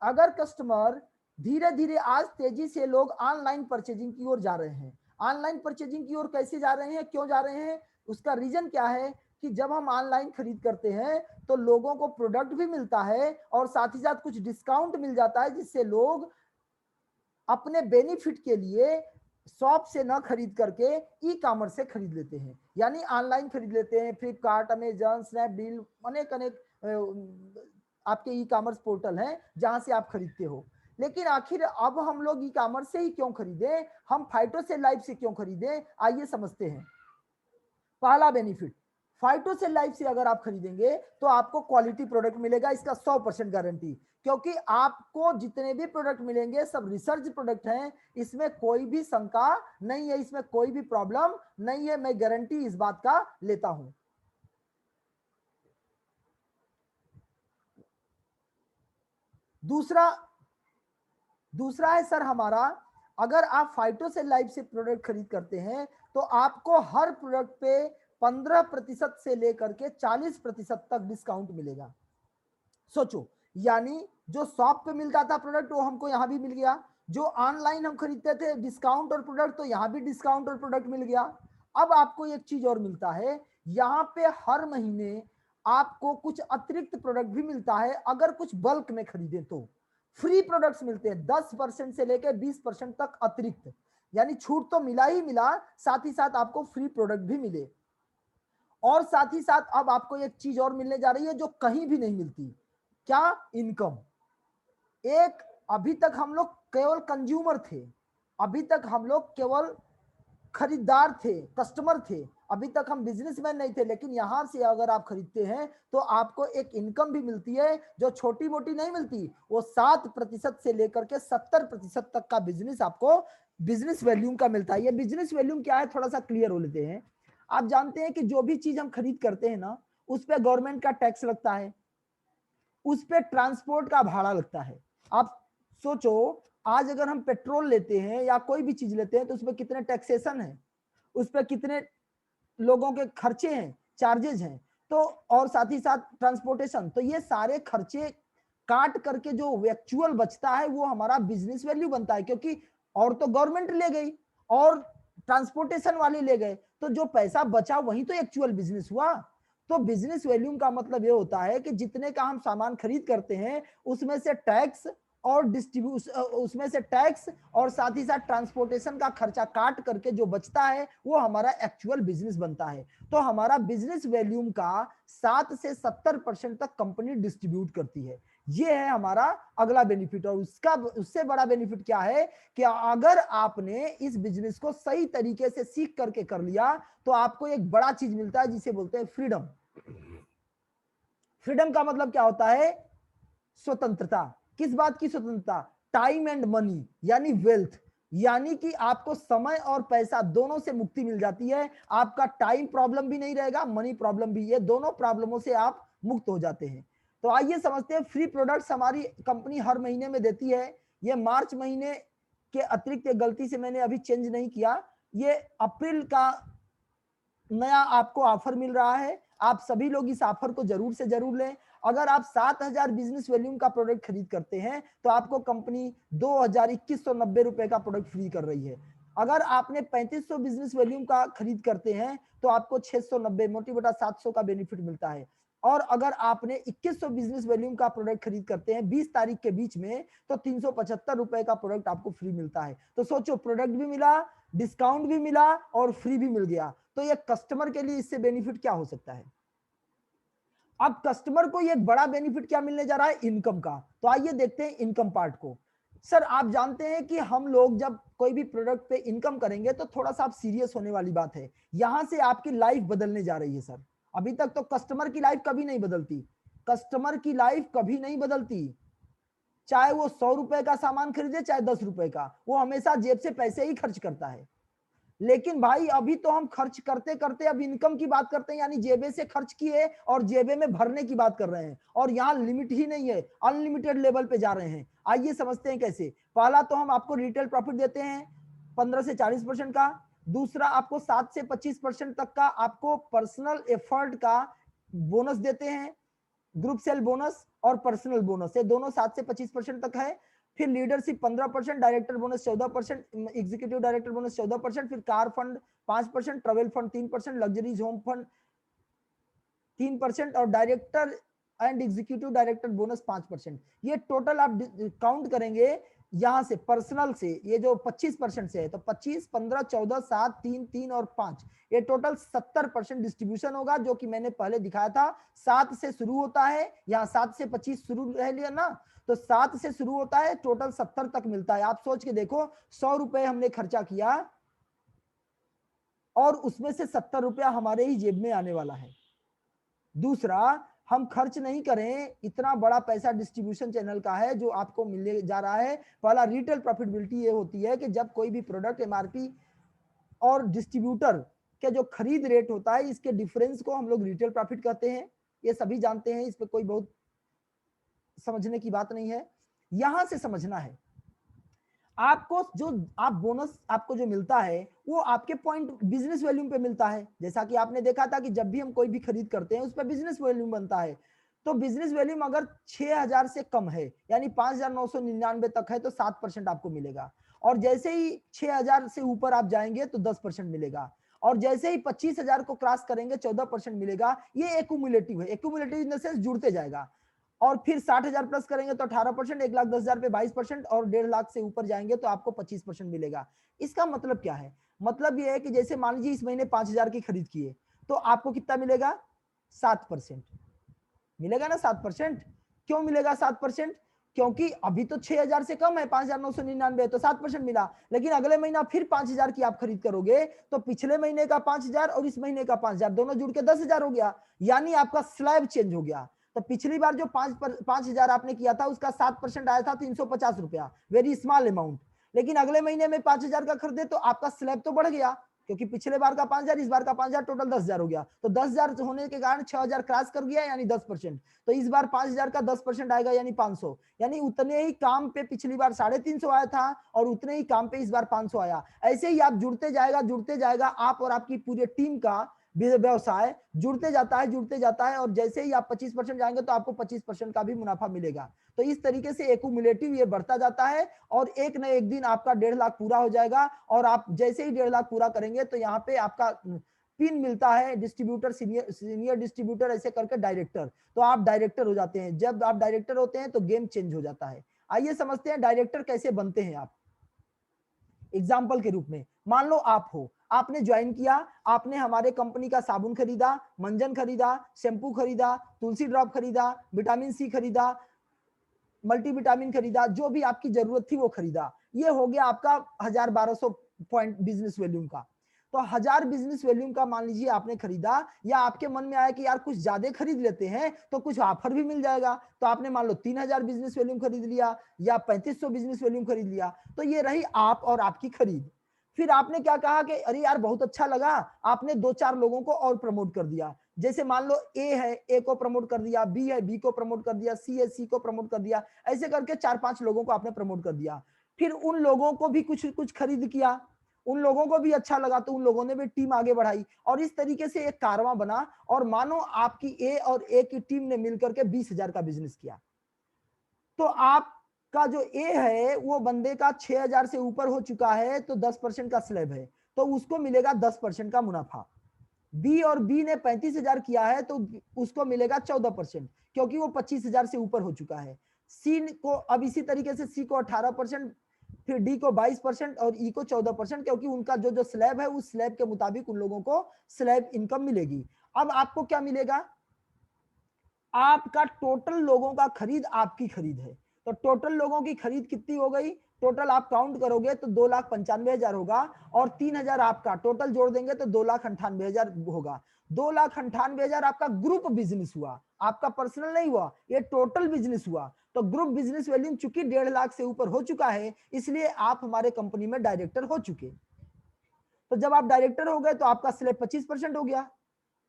अगर कस्टमर धीरे धीरे आज तेजी से लोग ऑनलाइन परचेजिंग की ओर जा रहे हैं, ऑनलाइन परचेजिंग की ओर कैसे जा रहे हैं, क्यों जा रहे हैं, उसका रीजन क्या है कि जब हम ऑनलाइन खरीद करते हैं तो लोगों को प्रोडक्ट भी मिलता है और साथ ही साथ कुछ डिस्काउंट मिल जाता है, जिससे लोग अपने बेनिफिट के लिए शॉप से ना खरीद करके ई कॉमर्स से खरीद लेते हैं, यानी ऑनलाइन खरीद लेते हैं। फ्लिपकार्ट, अमेजन, स्नैपडील, अनेक अनेक आपके ई कॉमर्स पोर्टल हैं जहां से आप खरीदते हो। लेकिन आखिर अब हम लोग ई कॉमर्स से ही क्यों खरीदें, हम फाइटोसेल लाइफ से क्यों खरीदें, आइए समझते हैं। पहला बेनिफिट, फाइटोसेल लाइफ से अगर आप खरीदेंगे तो आपको क्वालिटी प्रोडक्ट मिलेगा, इसका 100% गारंटी, क्योंकि आपको जितने भी प्रोडक्ट मिलेंगे सब रिसर्च प्रोडक्ट हैं, इसमें कोई भी शंका नहीं है, इसमें कोई भी प्रॉब्लम नहीं है, मैं गारंटी इस बात का लेता हूं। दूसरा है सर हमारा, अगर आप फाइटोसेल लाइफ से प्रोडक्ट खरीद करते हैं तो आपको हर प्रोडक्ट पे 15% से लेकर के 40% तक डिस्काउंट मिलेगा। सोचो, यानी जो शॉप पे मिलता था प्रोडक्ट वो हमको यहाँ भी मिल गया, जो ऑनलाइन हम खरीदते थे डिस्काउंट और प्रोडक्ट, तो यहाँ भी डिस्काउंट और प्रोडक्ट मिल गया। अब आपको एक चीज और मिलता है, यहाँ पे हर महीने आपको कुछ अतिरिक्त प्रोडक्ट भी मिलता है, अगर कुछ बल्क में खरीदे तो फ्री प्रोडक्ट्स मिलते हैं 10% से लेकर 20% तक अतिरिक्त, यानी छूट तो मिला ही मिला, साथ ही साथ आपको फ्री प्रोडक्ट भी मिले। और साथ ही साथ अब आपको एक चीज और मिलने जा रही है जो कहीं भी नहीं मिलती, क्या, इनकम। एक, अभी तक हम लोग केवल कंज्यूमर थे, अभी तक हम लोग केवल खरीदार थे, कस्टमर थे, अभी तक हम बिजनेसमैन नहीं थे, लेकिन यहां से अगर आप खरीदते हैं तो आपको एक इनकम भी मिलती है जो छोटी मोटी नहीं मिलती, वो 7% से लेकर के 70% तक का बिजनेस आपको बिजनेस वैल्यूम का मिलता है। ये बिजनेस वैल्यूम क्या है, थोड़ा सा क्लियर हो लेते हैं। आप जानते हैं कि जो भी चीज हम खरीद करते हैं ना, उस पर गवर्नमेंट का टैक्स लगता है, उस पर ट्रांसपोर्ट का भाड़ा लगता है। आप सोचो, आज अगर हम पेट्रोल लेते हैं या कोई भी चीज लेते हैं तो उसमें कितने टैक्सेशन है, उस पर कितने लोगों के खर्चे हैं, चार्जेस हैं। तो और साथ ही साथ ट्रांसपोर्टेशन, तो ये सारे खर्चे काट करके जो एक्चुअल बचता है वो हमारा बिजनेस वैल्यू बनता है, क्योंकि और तो गवर्नमेंट ले गई और ट्रांसपोर्टेशन वाले ले गए, तो जो पैसा बचा वही तो एक्चुअल बिजनेस हुआ। तो बिजनेस वैल्यूम का मतलब ये होता है कि जितने का हम सामान खरीद करते हैं उसमें से टैक्स और डिस्ट्रीब्यूशन, उसमें से टैक्स और साथ ही साथ ट्रांसपोर्टेशन का खर्चा काट करके जो बचता है वो हमारा एक्चुअल बिजनेस बनता है। तो हमारा बिजनेस वैल्यूम का 7 से 70% तक कंपनी डिस्ट्रीब्यूट करती है। ये है हमारा अगला बेनिफिट। और उसका उससे बड़ा बेनिफिट क्या है कि अगर आपने इस बिजनेस को सही तरीके से सीख करके कर लिया तो आपको एक बड़ा चीज मिलता है जिसे बोलते हैं फ्रीडम। फ्रीडम का मतलब क्या होता है? स्वतंत्रता। किस बात की स्वतंत्रता? टाइम एंड मनी यानी वेल्थ, यानी कि आपको समय और पैसा दोनों से मुक्ति मिल जाती है। आपका टाइम प्रॉब्लम भी नहीं रहेगा, मनी प्रॉब्लम भी, ये दोनों प्रॉब्लमों से आप मुक्त हो जाते हैं। तो आइए समझते हैं फ्री प्रोडक्ट्स हमारी कंपनी हर महीने में देती है। ये मार्च महीने के अतिरिक्त गलती से मैंने अभी चेंज नहीं किया, ये अप्रैल का नया आपको ऑफर मिल रहा है। आप सभी लोग इस ऑफर को जरूर से जरूर लें। अगर आप 7000 बिजनेस वैल्यूम का प्रोडक्ट खरीद करते हैं तो आपको कंपनी 2190 रुपए का प्रोडक्ट फ्री कर रही है। अगर आपने 3500 बिजनेस वैल्यूम का खरीद करते हैं तो आपको 690 मोटी बटा 700 का बेनिफिट मिलता है। और अगर आपने 2100 बिजनेस वैल्यूम का प्रोडक्ट खरीद करते हैं 20 तारीख के बीच में तो 375 रुपए का प्रोडक्ट आपको फ्री मिलता है। तो सोचो, प्रोडक्ट भी मिला, डिस्काउंट भी मिला और फ्री भी मिल गया। तो ये कस्टमर के लिए इससे बेनिफिट क्या हो सकता है? अब कस्टमर को ये बड़ा बेनिफिट क्या मिलने जा रहा है? इनकम का। तो आइए देखते हैं इनकम पार्ट को। सर आप जानते हैं कि हम लोग जब कोई भी प्रोडक्ट पे इनकम करेंगे तो थोड़ा सा आप सीरियस होने वाली बात है। यहां से आपकी लाइफ बदलने जा रही है सर। अभी तक तो कस्टमर की लाइफ कभी नहीं बदलती, कस्टमर की लाइफ कभी नहीं बदलती, चाहे वो 100 रुपए का सामान खरीदे चाहे 10 रुपए का, वो हमेशा जेब से पैसे ही खर्च करता है। लेकिन भाई अभी तो हम खर्च करते करते अब इनकम की बात करते हैं, यानी जेबे से खर्च किए और जेबे में भरने की बात कर रहे हैं। और यहाँ लिमिट ही नहीं है, अनलिमिटेड लेवल पे जा रहे हैं। आइए समझते हैं कैसे। पहला तो हम आपको रिटेल प्रॉफिट देते हैं 15 से 40% का। दूसरा आपको 7 से 25% तक का आपको पर्सनल एफर्ट का बोनस देते हैं। ग्रुप सेल बोनस और पर्सनल बोनस, ये दोनों 7 से 25% तक है। फिर leadership 15%, director bonus 14%, executive director bonus 14%, फिर car fund 5%, travel fund 3%, luxuries home fund 3% और director and executive director bonus 5%। ये टोटल आप काउंट करेंगे यहां से पर्सनल से, ये जो 25% से है तो 25, 15, 14, 7, 3, 3 और 5, ये टोटल 70% डिस्ट्रीब्यूशन होगा, जो कि मैंने पहले दिखाया था। 7 से शुरू होता है, यहाँ 7 से 25 शुरू रह लिया ना, तो 7 से शुरू होता है, टोटल 70 तक मिलता है। आप सोच के देखो, 100 रुपए हमने खर्चा किया और उसमें से 70 रुपया हमारे ही जेब में आने वाला है। दूसरा, हम खर्च नहीं करें, इतना बड़ा पैसा डिस्ट्रीब्यूशन चैनल का है जो आपको मिलने जा रहा है। पहला रिटेल प्रॉफिटेबिलिटी ये होती है कि जब कोई भी प्रोडक्ट एमआरपी और डिस्ट्रीब्यूटर के जो खरीद रेट होता है, इसके डिफरेंस को हम लोग रिटेल प्रॉफिट कहते हैं। ये सभी जानते हैं, इस पर कोई बहुत समझने की बात नहीं है। यहां से समझना है आपको, जो आप बोनस आपको जो मिलता है वो आपके पॉइंट बिजनेस वैल्यूम पे मिलता है। जैसा कि आपने देखा था कि जब भी हम कोई भी खरीद करते हैं उस पर बिजनेस वैल्यूम बनता है। तो बिजनेस वैल्यूम अगर 6000 से कम है यानी 5999 तक है तो 7% आपको मिलेगा। और जैसे ही 6000 से ऊपर आप जाएंगे तो 10% मिलेगा। और जैसे ही 25,000 को क्रॉस करेंगे 14% मिलेगा। ये एक्यूमुलेटिव है, एक्यूमुलेटिव इन द सेंस जुड़ते जाएगा। और फिर 60,000 प्लस करेंगे तो 18%, 1,10,000 पे 22% और 1.5 लाख से ऊपर जाएंगे तो आपको 25% मिलेगा। इसका मतलब क्या है? मतलब ये है कि जैसे मान लीजिए इस महीने 5,000 की खरीद की है तो आपको कितना मिलेगा? 7% मिलेगा ना। 7% क्यों मिलेगा? 7% क्योंकि अभी तो 6,000 से कम है, 5,999 तो 7% मिला। लेकिन अगले महीना फिर 5,000 की आप खरीद करोगे तो पिछले महीने का 5,000 और इस महीने का 5,000 दोनों जुड़ के 10,000 हो गया, यानी आपका स्लैब चेंज हो गया। तो पिछली बार जो 5,000 आपने किया था उसका 7% आया था 350 रुपया, वेरी स्मॉल अमाउंट। लेकिन अगले महीने में 5,000 का खरीदे तो आपका स्लैब तो बढ़ गया, क्योंकि पिछले बार का 5,000 इस बार का 5,000 टोटल 10,000 हो गया। तो 10,000 होने के कारण 6,000 क्रॉस कर गया यानी 10%। तो इस बार 5,000 का 10% आएगा यानी 500, यानी उतने ही काम पे पिछली बार 350 आया था और उतने ही काम पे इस बार 500 आया। ऐसे ही आप जुड़ते जाएगा आप और आपकी पूरी टीम का व्यवसाय जुड़ते जाता है और जैसे ही आप 25% जाएंगे तो आपको 25% का भी मुनाफा मिलेगा। तो इस तरीके से एक्यूमुलेटिव ये बढ़ता जाता है और एक न एक दिन आपका 1.5 लाख पूरा हो जाएगा और आप जैसे ही 1.5 लाख पूरा करेंगे तो यहाँ पे आपका पिन मिलता है डिस्ट्रीब्यूटर, सीनियर डिस्ट्रीब्यूटर, ऐसे करके डायरेक्टर। तो आप डायरेक्टर हो जाते हैं। जब आप डायरेक्टर होते हैं तो गेम चेंज हो जाता है। आइए समझते हैं डायरेक्टर कैसे बनते हैं आप। एग्जाम्पल के रूप में मान लो आप हो, आपने ज्वाइन किया, आपने हमारे कंपनी का साबुन खरीदा, मंजन खरीदा, शैम्पू खरीदा, तुलसी ड्रॉप खरीदा, विटामिन सी खरीदा, मल्टीविटामिन खरीदा, जो भी आपकी जरूरत थी वो खरीदा। ये हो गया आपका 1000-1200 पॉइंट बिजनेस वैल्यूम का। तो 1000 बिजनेस वैल्यूम का मान लीजिए आपने खरीदा, या आपके मन में आया कि यार कुछ ज्यादा खरीद लेते हैं तो कुछ ऑफर भी मिल जाएगा, तो आपने मान लो 3000 बिजनेस वैल्यूम खरीद लिया या 3500 बिजनेस वैल्यूम खरीद लिया। तो ये रही आप और आपकी खरीद। फिर आपने क्या कहा कि अरे यार बहुत अच्छा लगा, आपने 2-4 लोगों को और प्रमोट कर दिया। जैसे मान लो ए है, ए को प्रमोट कर दिया, बी है, बी को प्रमोट कर दिया, सी है, सी को प्रमोट कर दिया, ऐसे करके 4-5 लोगों को आपने प्रमोट कर दिया। फिर उन लोगों को भी कुछ कुछ खरीद किया, उन लोगों को भी अच्छा लगा तो उन लोगों ने भी टीम आगे बढ़ाई और इस तरीके से एक कारवां बना। और मानो आपकी ए और ए की टीम ने मिलकर के 20,000 का बिजनेस किया। तो आपका जो ए है वो बंदे का 6,000 से ऊपर हो चुका है तो 10% का स्लैब है, तो उसको मिलेगा 10% का मुनाफा। बी और बी ने 35,000 किया है तो उसको मिलेगा 14%, क्योंकि वो 25,000 से ऊपर हो चुका है। सी को अब इसी तरीके से सी को 18%, फिर डी को 22% और ई को 14%, क्योंकि उनका जो जो स्लैब है उस स्लैब के मुताबिक उन लोगों को स्लैब इनकम मिलेगी। अब आपको क्या मिलेगा, आपका टोटल लोगों का खरीद आपकी खरीद है। तो टोटल लोगों की खरीद कितनी हो गई, टोटल आप काउंट करोगे तो 2,95,000 होगा और 3,000 आपका, टोटल जोड़ देंगे तो 2,98,000 होगा। 2,98,000 आपका ग्रुप बिजनेस हुआ, आपका पर्सनल नहीं हुआ, ये टोटल बिजनेस हुआ। तो ग्रुप बिजनेस वैल्यू चूंकि 1.5 लाख से ऊपर हो चुका है इसलिए आप हमारे कंपनी में डायरेक्टर हो चुके। तो जब आप डायरेक्टर हो गए तो आपका स्लैब 25% हो गया।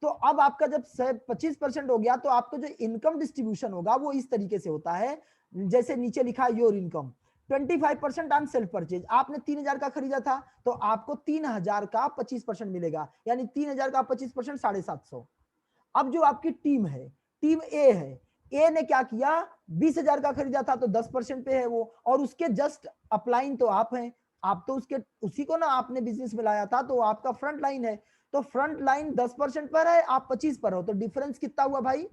तो अब आपका जब 25% हो गया तो आपको जो इनकम डिस्ट्रीब्यूशन होगा वो इस तरीके से होता है, जैसे नीचे लिखा है your income 25% on self purchase. आपने 3,000 का खरीदा था तो आपको 3,000 का 25% मिलेगा, यानी 3,000 का 25% 750। अब जो आपकी टीम है, टीम ए है, ए ने क्या किया, 20,000 का खरीदा था तो 10% पे है वो, और उसके जस्ट अपलाइन तो आप हैं, आप तो उसके उसी को ना आपने बिजनेस में लाया था, तो आपका फ्रंट लाइन है। तो फ्रंट लाइन 10% पर है, आप 25 पर हो, तो डिफरेंस कितना हुआ भाई,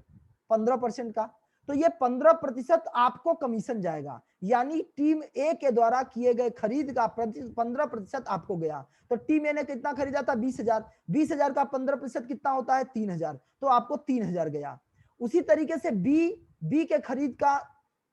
15% का। तो ये 15% आपको कमीशन जाएगा, यानी टीम ए के द्वारा किए गए खरीद का 15% आपको गया। तो टीम ए ने कितना खरीदा था, 20,000, 20,000 का 15% कितना होता है, 3,000, तो आपको 3,000 गया। उसी तरीके से बी के खरीद का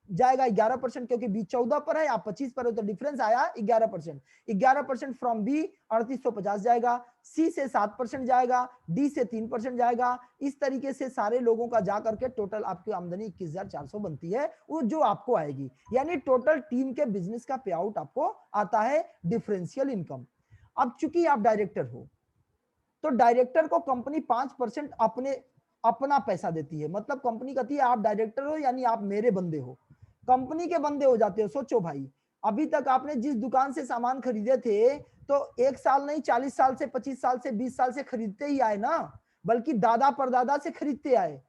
जाएगा 11%, क्योंकि बी 14 पर है, आप 25 पर हो, तो डिफरेंस आया 11%। 11% फ्रॉम बी 3850 जाएगा, सी से 7% जाएगा, डी से 3% जाएगा। इस तरीके से सारे लोगों का जाकर के टोटल आपकी आमदनी 21,400 बनती है, वो जो आपको आएगी, यानी टोटल टीम के बिजनेस का पे आउट आपको आता है डिफरेंशियल इनकम। अब चूंकि आप डायरेक्टर हो तो डायरेक्टर को कंपनी 5% अपना पैसा देती है। मतलब कंपनी कहती है आप डायरेक्टर हो यानी आप मेरे बंदे हो, कंपनी के बंदे हो जाते हो। सोचो भाई, अभी तक आपने जिस दुकान से सामान खरीदे थे तो 1 साल नहीं, 40 साल से, 25 साल से, 20 साल से खरीदते ही आए ना, बल्कि दादा परदादा से खरीदते आए।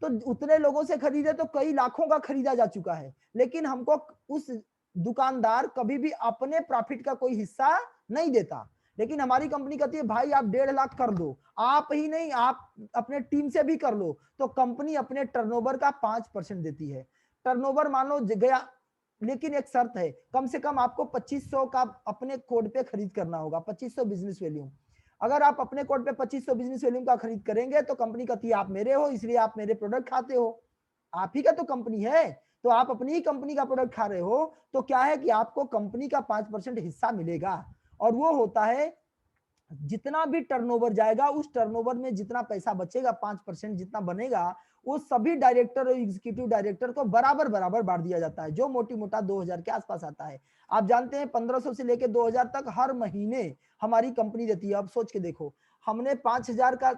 तो उतने लोगों से खरीदे तो कई लाखों का खरीदा जा चुका है, लेकिन हमको उस दुकानदार कभी भी अपने प्रॉफिट का कोई हिस्सा नहीं देता। लेकिन हमारी कंपनी कहती है भाई आप 1.5 लाख कर दो, आप ही नहीं आप अपने टीम से भी कर लो, तो कंपनी अपने टर्नओवर का 5% देती है। टर्नओवर मान लो गया, लेकिन एक शर्त है, कम से कम आपको 2500 का अपने कोड पे खरीद करना होगा, 2500 बिजनेस वैल्यू। अगर आप अपने कोड पे 2500 बिजनेस वैल्यू का खरीद करेंगे तो कंपनी कहती है आप मेरे हो, इसलिए आप मेरे प्रोडक्ट खाते हो, आप ही का तो कंपनी है, तो आप अपनी ही कंपनी का प्रोडक्ट खा रहे हो, तो क्या है कि आपको कंपनी का 5% हिस्सा मिलेगा। और वो होता है जितना भी टर्नओवर जाएगा उस टर्नओवर में जितना पैसा बचेगा, 5% जितना बनेगा, वो सभी डायरेक्टर और एग्जीक्यूटिव डायरेक्टर को बराबर बराबर बांट दिया जाता है, जो मोटी मोटा 2,000 के आसपास आता है। आप जानते हैं 1,500 से लेकर 2,000 तक हर महीने हमारी कंपनी देती है। अब सोच के देखो, हमने 5,000 का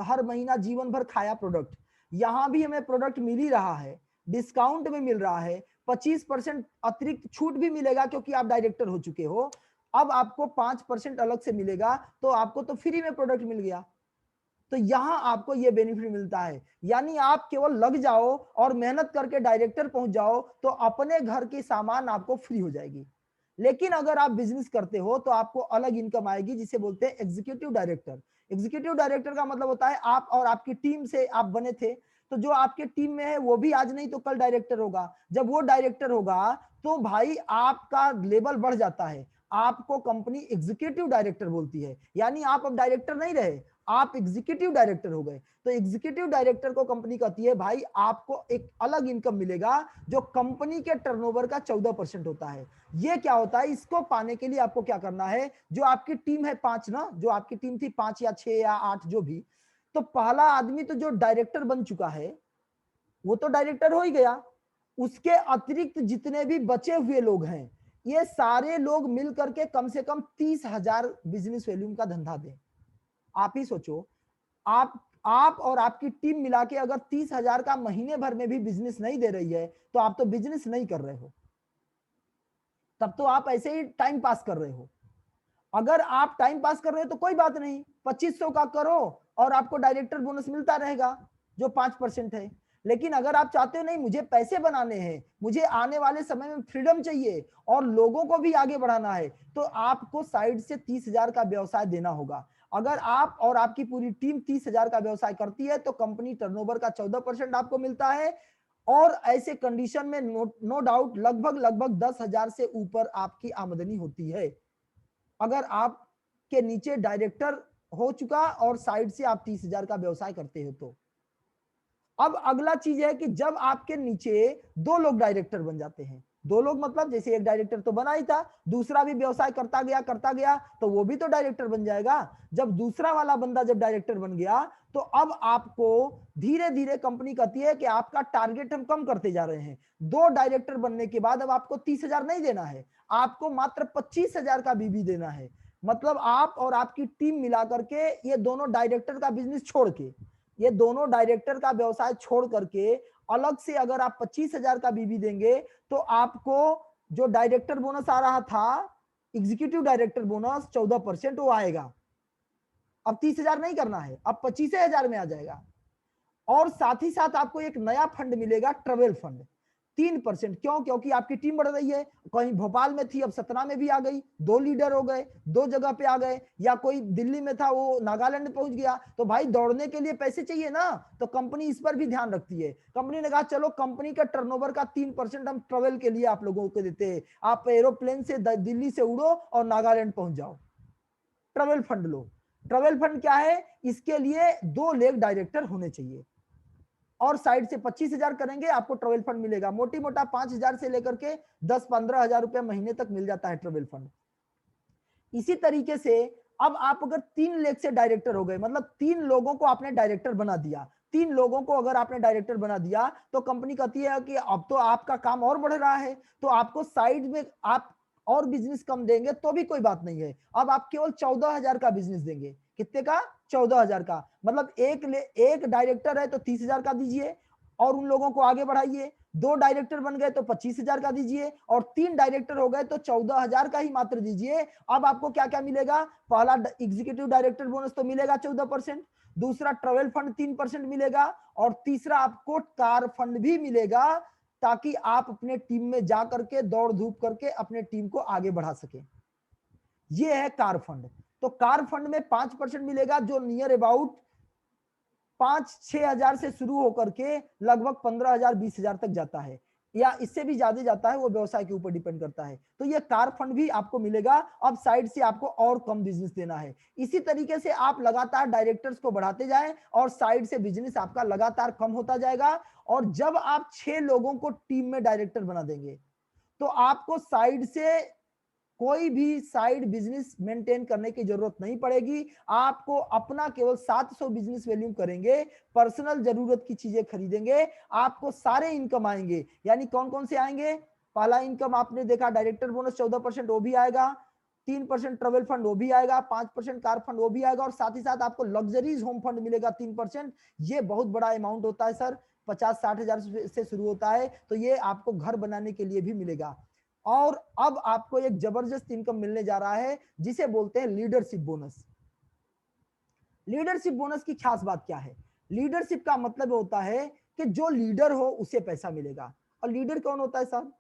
हर महीना जीवन भर खाया प्रोडक्ट, यहाँ भी हमें प्रोडक्ट मिल ही रहा है, डिस्काउंट में मिल रहा है, 25% अतिरिक्त छूट भी मिलेगा क्योंकि आप डायरेक्टर हो चुके हो। अब आपको 5% अलग से मिलेगा, तो आपको तो फ्री में प्रोडक्ट मिल गया। तो यहाँ आपको ये बेनिफिट मिलता है। यानी आप केवल लग जाओ और मेहनत करके डायरेक्टर पहुंच जाओ तो अपने घर की सामान आपको फ्री हो जाएगी। लेकिन अगर आप बिजनेस करते हो तो आपको अलग इनकम आएगी, जिसे बोलते हैं एग्जीक्यूटिव डायरेक्टर। एग्जीक्यूटिव डायरेक्टर का मतलब होता है आप और आपकी टीम से आप बने थे, तो जो आपके टीम में है वो भी आज नहीं तो कल डायरेक्टर होगा। जब वो डायरेक्टर होगा तो भाई आपका लेवल बढ़ जाता है, आपको कंपनी एग्जीक्यूटिव डायरेक्टर बोलती है। यानी आप अब डायरेक्टर नहीं रहे, आप एग्जीक्यूटिव डायरेक्टर हो गए। तो एग्जीक्यूटिव डायरेक्टर को कंपनी कहती है भाई आपको एक अलग इनकम मिलेगा जो कंपनी के टर्नओवर का 14% होता है। ये क्या होता है, इसको पाने के लिए आपको क्या करना है, जो आपकी टीम है 5 ना, जो आपकी टीम थी 5 या 6 या 8 जो भी, तो पहला आदमी तो जो डायरेक्टर बन चुका है वो तो डायरेक्टर हो ही गया। उसके अतिरिक्त जितने भी बचे हुए लोग हैं, ये सारे लोग मिल करके कम से कम 30,000 बिजनेस वैल्यूम का धंधा दें। आप ही सोचो, आप और आपकी टीम मिला के अगर 30,000 का महीने भर में भी बिजनेस नहीं दे रही है तो आप तो बिजनेस नहीं कर रहे हो, तब तो आप ऐसे ही टाइम पास कर रहे हो। अगर आप टाइम पास कर रहे हो तो कोई बात नहीं, 2500 का करो और आपको डायरेक्टर बोनस मिलता रहेगा जो 5% है। लेकिन अगर आप चाहते हो नहीं मुझे पैसे बनाने हैं, मुझे आने वाले समय में फ्रीडम चाहिए और लोगों को भी आगे बढ़ाना है, तो आपको साइड से 30,000 का व्यवसाय देना होगा। अगर आप और आपकी पूरी टीम 30,000 का व्यवसाय करती है तो कंपनी टर्नओवर का 14% आपको मिलता है। और ऐसे कंडीशन में नो डाउट लगभग 10,000 से ऊपर आपकी आमदनी होती है अगर आप के नीचे डायरेक्टर हो चुका और साइड से आप 30,000 का व्यवसाय करते हो तो। अब अगला चीज है कि जब आपके नीचे 2 लोग डायरेक्टर बन जाते हैं, 2 लोग मतलब जैसे एक डायरेक्टर तो बना ही था, दूसरा भी व्यवसाय करता गया तो वो भी तो डायरेक्टर बन जाएगा। जब दूसरा वाला बंदा जब डायरेक्टर बन गया तो अब आपको धीरे धीरे कंपनी कहती है कि आपका टारगेट हम कम करते जा रहे हैं। 2 डायरेक्टर बनने के बाद अब आपको 30,000 नहीं देना है, आपको मात्र 25,000 का बीबी देना है। मतलब आप और आपकी टीम मिलाकर के ये दोनों डायरेक्टर का बिजनेस छोड़ के, ये दोनों डायरेक्टर का व्यवसाय छोड़ करके अलग से अगर आप 25,000 का बीबी देंगे तो आपको जो डायरेक्टर बोनस आ रहा था, एग्जीक्यूटिव डायरेक्टर बोनस 14% वो आएगा। अब 30,000 नहीं करना है, अब 25,000 में आ जाएगा। और साथ ही साथ आपको एक नया फंड मिलेगा, ट्रेवल फंड, 3%। क्यों? क्योंकि आपकी टीम बढ़ रही है, कहीं भोपाल में थी अब सतना में भी आ गई, 2 लीडर हो गए, 2 जगह पे आ गए, या कोई दिल्ली में था वो नागालैंड पहुंच गया, तो भाई दौड़ने के लिए पैसे चाहिए ना, तो कंपनी इस पर भी ध्यान रखती है। कंपनी ने कहा चलो कंपनी का टर्नओवर का 3% हम ट्रेवल के लिए आप लोगों को देते हैं, आप एरोप्लेन से दिल्ली से उड़ो और नागालैंड पहुंच जाओ, ट्रेवल फंड लो। ट्रेवल फंड क्या है, इसके लिए 2 लेग डायरेक्टर होने चाहिए और साइड से 25,000 करेंगे आपको ट्रेवल फंड मिलेगा। मोटी मोटा 5,000 से लेकर के 10-15,000 रुपए महीने तक मिल जाता है ट्रेवल फंड। इसी तरीके से अब आप अगर 3 लेग से डायरेक्टर हो गए, मतलब 3 लोगों को आपने डायरेक्टर बना दिया, 3 लोगों को अगर आपने डायरेक्टर बना दिया तो कंपनी कहती है कि अब तो आपका काम और बढ़ रहा है, तो आपको साइड में आप और बिजनेस कम देंगे तो भी कोई बात नहीं है, अब आप केवल 14,000 का बिजनेस देंगे। कितने का? 14,000 का। मतलब एक डायरेक्टर है तो 30,000 का दीजिए और उन लोगों को आगे बढ़ाइए। 2 डायरेक्टर बन गए तो 25,000 का दीजिए और 3 डायरेक्टर हो गए तो 14,000 का ही मात्र दीजिए। अब आपको क्या क्या मिलेगा? पहला एग्जीक्यूटिव डायरेक्टर बोनस तो मिलेगा 14%, दूसरा ट्रेवल फंड 3% मिलेगा और तीसरा आपको कार फंड भी मिलेगा, ताकि आप अपने टीम में जा करके दौड़ धूप करके अपने टीम को आगे बढ़ा सके। ये है कार फंड। तो कार फंड में 5% मिलेगा जो नियर अबाउट 5-6 हजार से शुरू होकर के लगभग 15,000-20,000 तक जाता है, या इससे भी ज्यादा जाता है, वो व्यवसाय के ऊपर डिपेंड करता है। तो ये कार फंड भी आपको मिलेगा। अब साइड से आपको और कम बिजनेस देना है। इसी तरीके से आप लगातार डायरेक्टर्स को बढ़ाते जाएं और साइड से बिजनेस आपका लगातार कम होता जाएगा। और जब आप 6 लोगों को टीम में डायरेक्टर बना देंगे तो आपको साइड से कोई भी साइड बिजनेस मेंटेन करने की जरूरत नहीं पड़ेगी। आपको अपना केवल 700 बिजनेस वैल्यूम करेंगे, पर्सनल जरूरत की चीजें खरीदेंगे, आपको सारे इनकम आएंगे। यानी कौन कौन से आएंगे? पहला इनकम आपने देखा डायरेक्टर बोनस 14% वो भी आएगा, 3% ट्रेवल फंड वो भी आएगा, 5% कार फंड वो भी आएगा और साथ ही साथ आपको लग्जरीज होम फंड मिलेगा 3%। ये बहुत बड़ा अमाउंट होता है सर, 50-60 हजार से शुरू होता है, तो ये आपको घर बनाने के लिए भी मिलेगा। और अब आपको एक जबरदस्त इनकम मिलने जा रहा है जिसे बोलते हैं लीडरशिप बोनस। लीडरशिप बोनस की खास बात क्या है? लीडरशिप का मतलब होता है कि जो लीडर हो उसे पैसा मिलेगा। और लीडर कौन होता है साहब?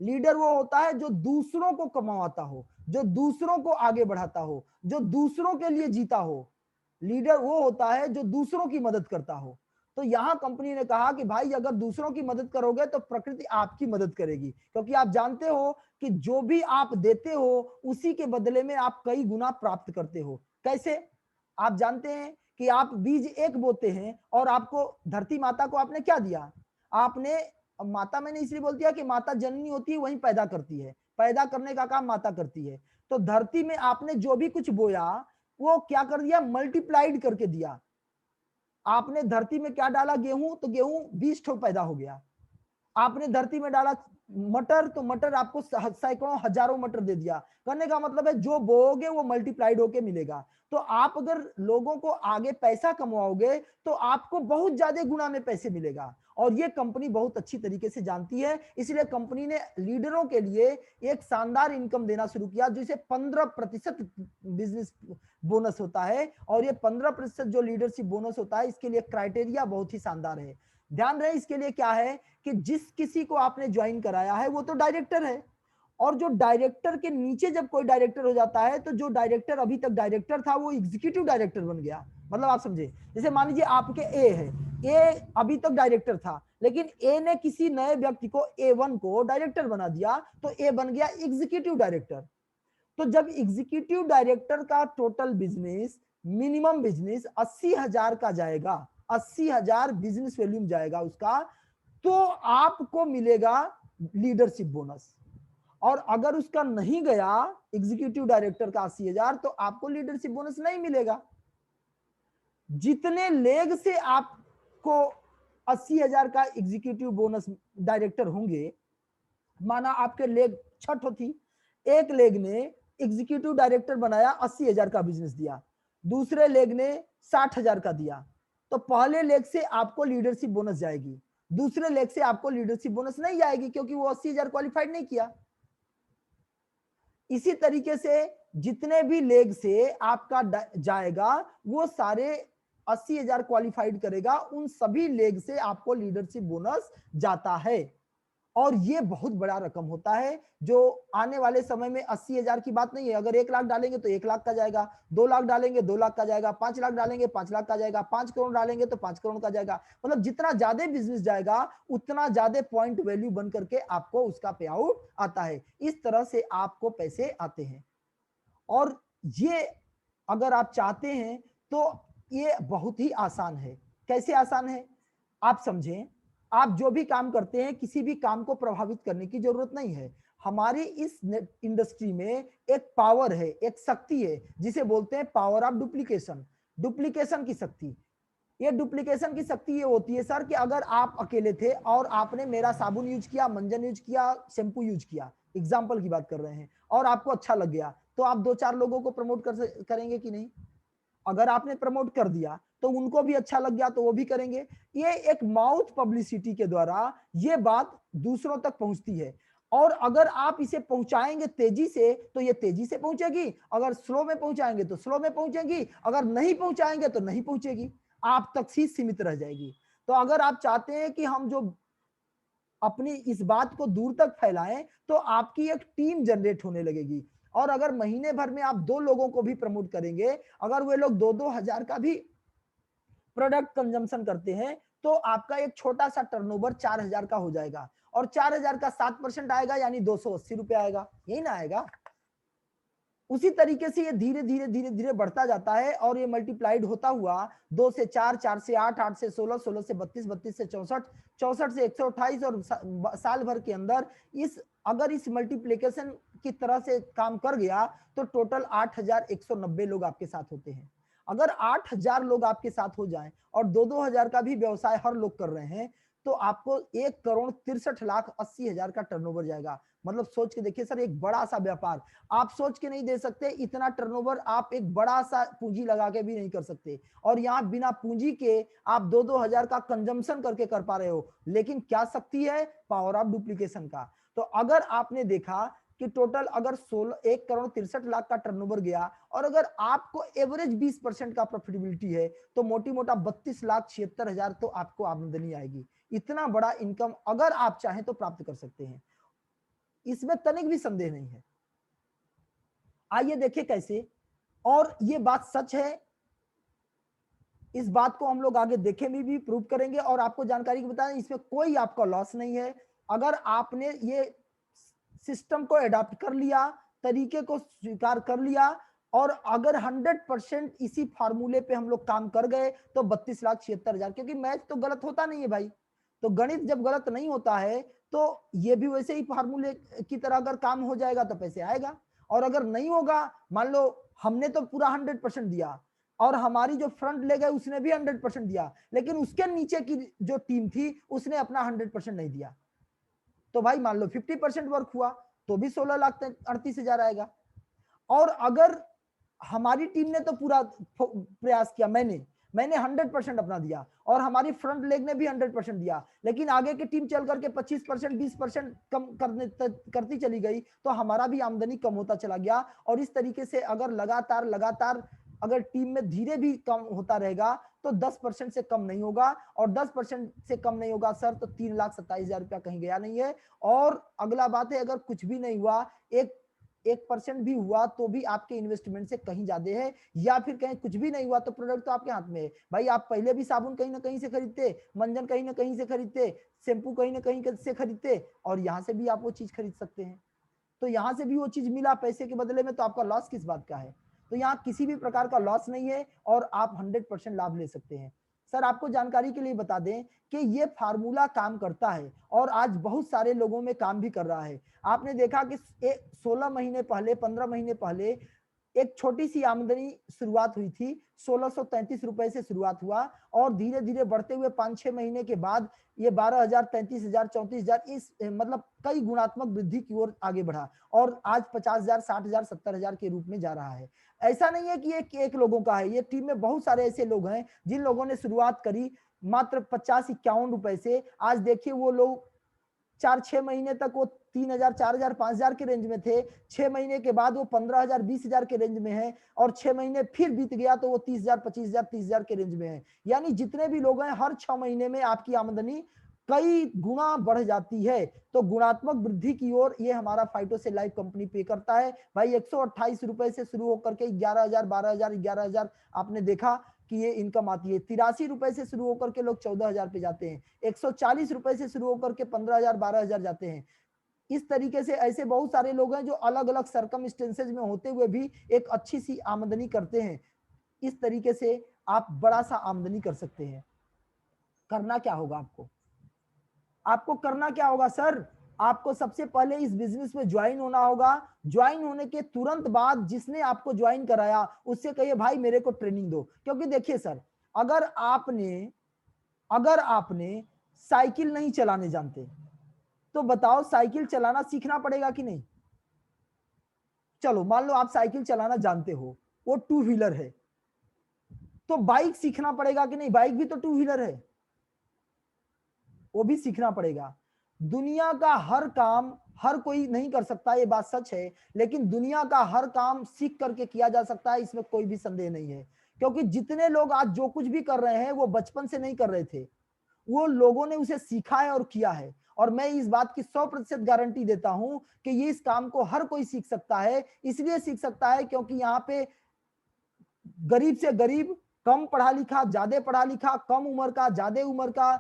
लीडर वो होता है जो दूसरों को कमाता हो, जो दूसरों को आगे बढ़ाता हो, जो दूसरों के लिए जीता हो। लीडर वो होता है जो दूसरों की मदद करता हो। तो यहां कंपनी ने कहा कि भाई अगर दूसरों की मदद करोगे तो प्रकृति आपकी मदद करेगी, क्योंकि आप जानते हो कि जो भी आप देते हो उसी के बदले में आप कई गुना प्राप्त करते हो। कैसे? आप जानते हैं कि आप बीज एक बोते हैं और आपको धरती माता को आपने क्या दिया? आपने, माता मैंने इसलिए बोल दिया कि माता जननी होती है, वही पैदा करती है, पैदा करने का काम माता करती है। तो धरती में आपने जो भी कुछ बोया वो क्या कर दिया? मल्टीप्लाइड करके दिया। आपने धरती में क्या डाला? गेहूं, तो गेहूं 20 ठो पैदा हो गया। आपने धरती में डाला मटर, तो मटर आपको सैकड़ों हजारों मटर दे दिया। करने का मतलब है जो बोओगे वो मल्टीप्लाइड होके मिलेगा। तो आप अगर लोगों को आगे पैसा कमाओगे तो आपको बहुत ज्यादा गुना में पैसे मिलेगा। और ये कंपनी बहुत अच्छी तरीके से जानती है, इसलिए कंपनी ने लीडरों के लिए एक शानदार इनकम देना शुरू किया, जिसे 15% बिजनेस बोनस होता है। और ये 15% जो लीडरशिप बोनस होता है, इसके लिए क्राइटेरिया बहुत ही शानदार है। ध्यान रहे इसके लिए क्या है कि जिस किसी को आपने ज्वाइन कराया है वो तो डायरेक्टर है, और जो डायरेक्टर के नीचे जब कोई डायरेक्टर हो जाता है तो जो डायरेक्टर अभी तक डायरेक्टर था वो एग्जीक्यूटिव डायरेक्टर बन गया। मतलब आप समझे, जैसे मान लीजिए आपके ए है, ए अभी तक डायरेक्टर था, लेकिन ए ने किसी नए व्यक्ति को A1 को डायरेक्टर बना दिया, तो ए बन गया एग्जीक्यूटिव डायरेक्टर। तो जब एग्जीक्यूटिव डायरेक्टर का टोटल बिजनेस, मिनिमम बिजनेस 80,000 का जाएगा, 80,000 बिजनेस वॉल्यूम जाएगा उसका, तो आपको मिलेगा लीडरशिप बोनस। और अगर उसका नहीं गया एग्जीक्यूटिव डायरेक्टर का 80,000, तो आपको लीडरशिप बोनस नहीं मिलेगा। जितने लेग से आपको 80,000 का एग्जीक्यूटिव बोनस डायरेक्टर होंगे, माना आपके लेग 6 थी, एक लेग ने एग्जीक्यूटिव डायरेक्टर बनाया, 80,000 का बिजनेस दिया, दूसरे लेग ने 60,000 का दिया, तो पहले लेग से आपको लीडरशिप बोनस जाएगी, दूसरे लेग से आपको लीडरशिप बोनस नहीं जाएगी, क्योंकि वो 80,000 क्वालिफाइड नहीं किया। इसी तरीके से जितने भी लेग से आपका जाएगा वो सारे 80,000 क्वालिफाइड करेगा, उन सभी लेग से आपको लीडरशिप बोनस जाता है। और ये बहुत बड़ा रकम होता है, जो आने वाले समय में 80,000 की बात नहीं है। अगर 1 लाख डालेंगे तो 1 लाख का जाएगा, 2 लाख डालेंगे 2 लाख का जाएगा, 5 लाख डालेंगे 5 लाख का जाएगा, 5 करोड़ डालेंगे तो 5 करोड़ का जाएगा। मतलब जितना ज्यादा बिजनेस जाएगा उतना ज्यादा पॉइंट वैल्यू बन करके आपको उसका पे आउट आता है। इस तरह से आपको पैसे आते हैं। और ये अगर आप चाहते हैं तो ये बहुत ही आसान है। कैसे आसान है? आप समझें, आप जो भी काम करते हैं, किसी भी काम को प्रभावित करने की जरूरत नहीं है। हमारी इस इंडस्ट्री में एक पावर है, एक शक्ति है, जिसे बोलते हैं पावर ऑफ डुप्लीकेशन। डुप्लीकेशन की शक्ति, ये डुप्लीकेशन की शक्ति ये होती है सर कि अगर आप अकेले थे और आपने मेरा साबुन यूज किया, मंजन यूज किया, शैम्पू यूज किया, एग्जाम्पल की बात कर रहे हैं, और आपको अच्छा लग गया, तो आप 2-4 लोगों को प्रमोट करेंगे कि नहीं? अगर आपने प्रमोट कर दिया तो उनको भी अच्छा लग गया तो वो भी करेंगे। ये एक माउथ पब्लिसिटी के द्वारा ये बात दूसरों तक पहुंचती है। और अगर आप इसे पहुंचाएंगे तेजी से तो ये तेजी से पहुंचेगी, अगर स्लो में पहुंचाएंगे तो स्लो में पहुंचेगी, अगर नहीं पहुंचाएंगे तो नहीं पहुंचेगी, आप तक ही सीमित रह जाएगी। तो अगर आप चाहते हैं कि हम जो अपनी इस बात को दूर तक फैलाएं तो आपकी एक टीम जनरेट होने लगेगी। और अगर महीने भर में आप 2 लोगों को भी प्रमोट करेंगे, अगर वे लोग 2-2 हजार का भी प्रोडक्ट कंजम्पशन करते हैं, तो आपका एक छोटा सा टर्नओवर 4,000 का हो जाएगा, और 4,000 का 7% आएगा यानी 280 रुपए आएगा, यही ना आएगा। उसी तरीके से ये धीरे धीरे धीरे धीरे बढ़ता जाता है, और ये मल्टीप्लाइड होता हुआ 2 से 4, 4 से 8, 8 से 16, 16 से 32, 32 से 64, 64 से 128, और साल भर के अंदर इस अगर इस मल्टीप्लिकेशन की तरह से काम कर गया तो टोटल 8,190 लोग आपके साथ होते हैं। अगर 8,000 लोग आपके साथ हो जाएं और 2-2 हजार का भी व्यवसाय हर लोग कर रहे हैं, तो आपको 1,63,80,000 का टर्नओवर जाएगा। मतलब सोच के देखिए सर, एक बड़ा सा व्यापार आप सोच के नहीं दे सकते, इतना टर्नओवर आप एक बड़ा सा पूंजी लगा के भी नहीं कर सकते। और यहाँ बिना पूंजी के आप 2-2 हजार का कंजम्पशन करके कर पा रहे हो। लेकिन क्या शक्ति है? पावर ऑफ डुप्लीकेशन का। तो अगर आपने देखा कि टोटल अगर 1,63,00,000 का टर्नओवर गया और अगर आपको एवरेज 20% का प्रॉफिटेबिलिटी है तो मोटी मोटा 32,76,000 तो आपको आमदनी आएगी। इतना बड़ा इनकम अगर आप चाहें तो प्राप्त कर सकते हैं, इसमें तनिक भी संदेह नहीं है। आइए देखिए कैसे, और ये बात सच है, इस बात को हम लोग आगे देखेंगे भी, प्रूव करेंगे और आपको जानकारी को बताएं, इसमें कोई आपका लॉस नहीं है। अगर आपने ये सिस्टम को एडॉप्ट कर लिया, तरीके को स्वीकार कर लिया और अगर 100% इसी फार्मूले पे हम लोग काम कर गए तो 32,76,000, क्योंकि मैथ तो गलत होता नहीं है भाई, तो गणित जब गलत नहीं होता है तो ये भी वैसे ही फार्मूले की तरह अगर काम हो जाएगा तो पैसे आएगा। और अगर नहीं होगा, मान लो हमने तो पूरा 100% दिया और हमारी जो फ्रंट ले गए उसने भी 100% दिया, लेकिन उसके नीचे की जो टीम थी उसने अपना 100% नहीं दिया, तो भाई मान लो 50% वर्क हुआ तो भी 16,38,000 आएगा। और अगर हमारी टीम ने तो पूरा प्रयास किया, मैंने 100% अपना दिया और हमारी फ्रंट लेग ने भी 100% दिया, लेकिन आगे की टीम चल करके 25% 20% कम करती चली गई तो हमारा भी आमदनी कम होता चला गया। और इस तरीके से अगर लगातार अगर टीम में धीरे भी कम होता रहेगा तो 10% से कम नहीं होगा, और 10% से कम नहीं होगा सर तो 3,27,000 रुपया कहीं गया नहीं है। और अगला बात है, अगर कुछ भी नहीं हुआ, 1% भी हुआ तो भी आपके इन्वेस्टमेंट से कहीं ज्यादा है, या फिर कहीं कुछ भी नहीं हुआ तो प्रोडक्ट तो आपके हाथ में है भाई। आप पहले भी साबुन कहीं ना कहीं से खरीदते, मंजन कहीं ना कहीं से खरीदते, शैम्पू कहीं ना कहीं से खरीदते, और यहाँ से भी आप वो चीज खरीद सकते हैं। तो यहाँ से भी वो चीज मिला पैसे के बदले में, तो आपका लॉस किस बात का है? तो यहाँ किसी भी प्रकार का लॉस नहीं है और आप 100% लाभ ले सकते हैं। सर आपको जानकारी के लिए बता दें कि ये फार्मूला काम करता है और आज बहुत सारे लोगों में काम भी कर रहा है। आपने देखा कि 16 महीने पहले, 15 महीने पहले एक छोटी सी आमदनी शुरुआत हुई थी, 1633 रुपए से शुरुआत हुआ और धीरे धीरे बढ़ते हुए 5-6 महीने के बाद ये 12,000, 33,000, 34,000, इस मतलब कई गुणात्मक वृद्धि की ओर आगे बढ़ा और आज 50,000, 60,000, 70,000 के रूप में जा रहा है। ऐसा नहीं है कि एक लोगों का है, ये टीम में बहुत सारे ऐसे लोग हैं जिन लोगों ने शुरुआत करी मात्र 50-51 रुपए से। आज देखिए वो लोग 4-6 महीने तक वो 3,000, 4,000, 5,000 के रेंज में थे, 6 महीने के बाद वो 15,000, 20,000 के रेंज में है और 6 महीने फिर बीत गया तो वो 30,000, 25,000, 30,000 के रेंज में है। यानी जितने भी लोग हैं हर 6 महीने में आपकी आमदनी कई गुना बढ़ जाती है। तो गुणात्मक वृद्धि की ओर ये हमारा फाइटोसेल लाइफ कंपनी पे करता है भाई। 128 रुपए से शुरू होकर के 11,000, 12,000, 11,000 आपने देखा कि ये इनकम आती है। 83 रुपए से शुरू होकर के लोग 14,000 पे जाते हैं, 140 रुपए से शुरू होकर के 15,000, 12,000 जाते हैं। इस तरीके से ऐसे बहुत सारे लोग हैं जो अलग अलग सर्कमस्टेंसेज में होते हुए भी एक अच्छी सी आमदनी करते हैं। इस तरीके से आप बड़ा सा आमदनी कर सकते हैं। करना क्या होगा आपको? आपको करना क्या होगा सर? आपको सबसे पहले इस बिजनेस में ज्वाइन होना होगा। ज्वाइन होने के तुरंत बाद जिसने आपको ज्वाइन कराया उससे कहिए भाई मेरे को ट्रेनिंग दो। क्योंकि देखिए सर, अगर आपने साइकिल नहीं चलाने जानते तो बताओ साइकिल चलाना सीखना पड़ेगा कि नहीं? चलो मान लो आप साइकिल चलाना जानते हो, वो 2 व्हीलर है, तो बाइक सीखना पड़ेगा कि नहीं? बाइक भी तो 2 व्हीलर है, वो भी सीखना पड़ेगा। दुनिया का हर काम हर कोई नहीं कर सकता, ये बात सच है, लेकिन दुनिया का हर काम सीख करके किया जा सकता है, इसमें कोई भी संदेह नहीं है। क्योंकि जितने लोग आज जो कुछ भी कर रहे हैं वो बचपन से नहीं कर रहे थे, वो लोगों ने उसे सीखा है और किया है। और मैं इस बात की 100% गारंटी देता हूं कि ये इस काम को हर कोई सीख सकता है। इसलिए सीख सकता है क्योंकि यहाँ पे गरीब से गरीब, कम पढ़ा लिखा, ज्यादा पढ़ा लिखा, कम उम्र का, ज्यादा उम्र का,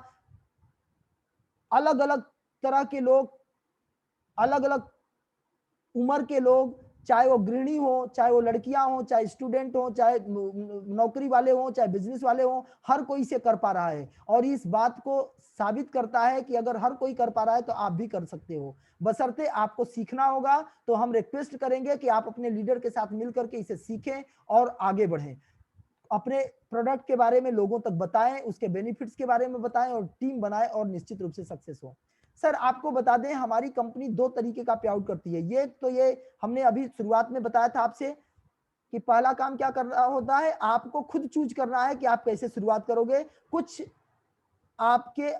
अलग अलग तरह के लोग, अलग अलग उम्र के लोग, चाहे वो गृहिणी हो, चाहे वो लड़कियां हो, चाहे स्टूडेंट हो, चाहे नौकरी वाले हो, चाहे बिजनेस वाले हो, हर कोई इसे कर पा रहा है। और इस बात को साबित करता है कि अगर हर कोई कर पा रहा है तो आप भी कर सकते हो, बशर्ते आपको सीखना होगा। तो हम रिक्वेस्ट करेंगे कि आप अपने लीडर के साथ मिलकर के इसे सीखें और आगे बढ़ें, अपने प्रोडक्ट के बारे में लोगों तक बताएं, उसके बेनिफिट्स के बारे में बताएं और टीम बनाएं और निश्चित रूप से सक्सेस हो। सर आपको बता दें हमारी कंपनी 2 तरीके का पे आउट करती है। ये हमने अभी शुरुआत में बताया था आपसे कि पहला काम क्या करना होता है, आपको खुद चूज करना है कि आप कैसे शुरुआत करोगे। कुछ आपके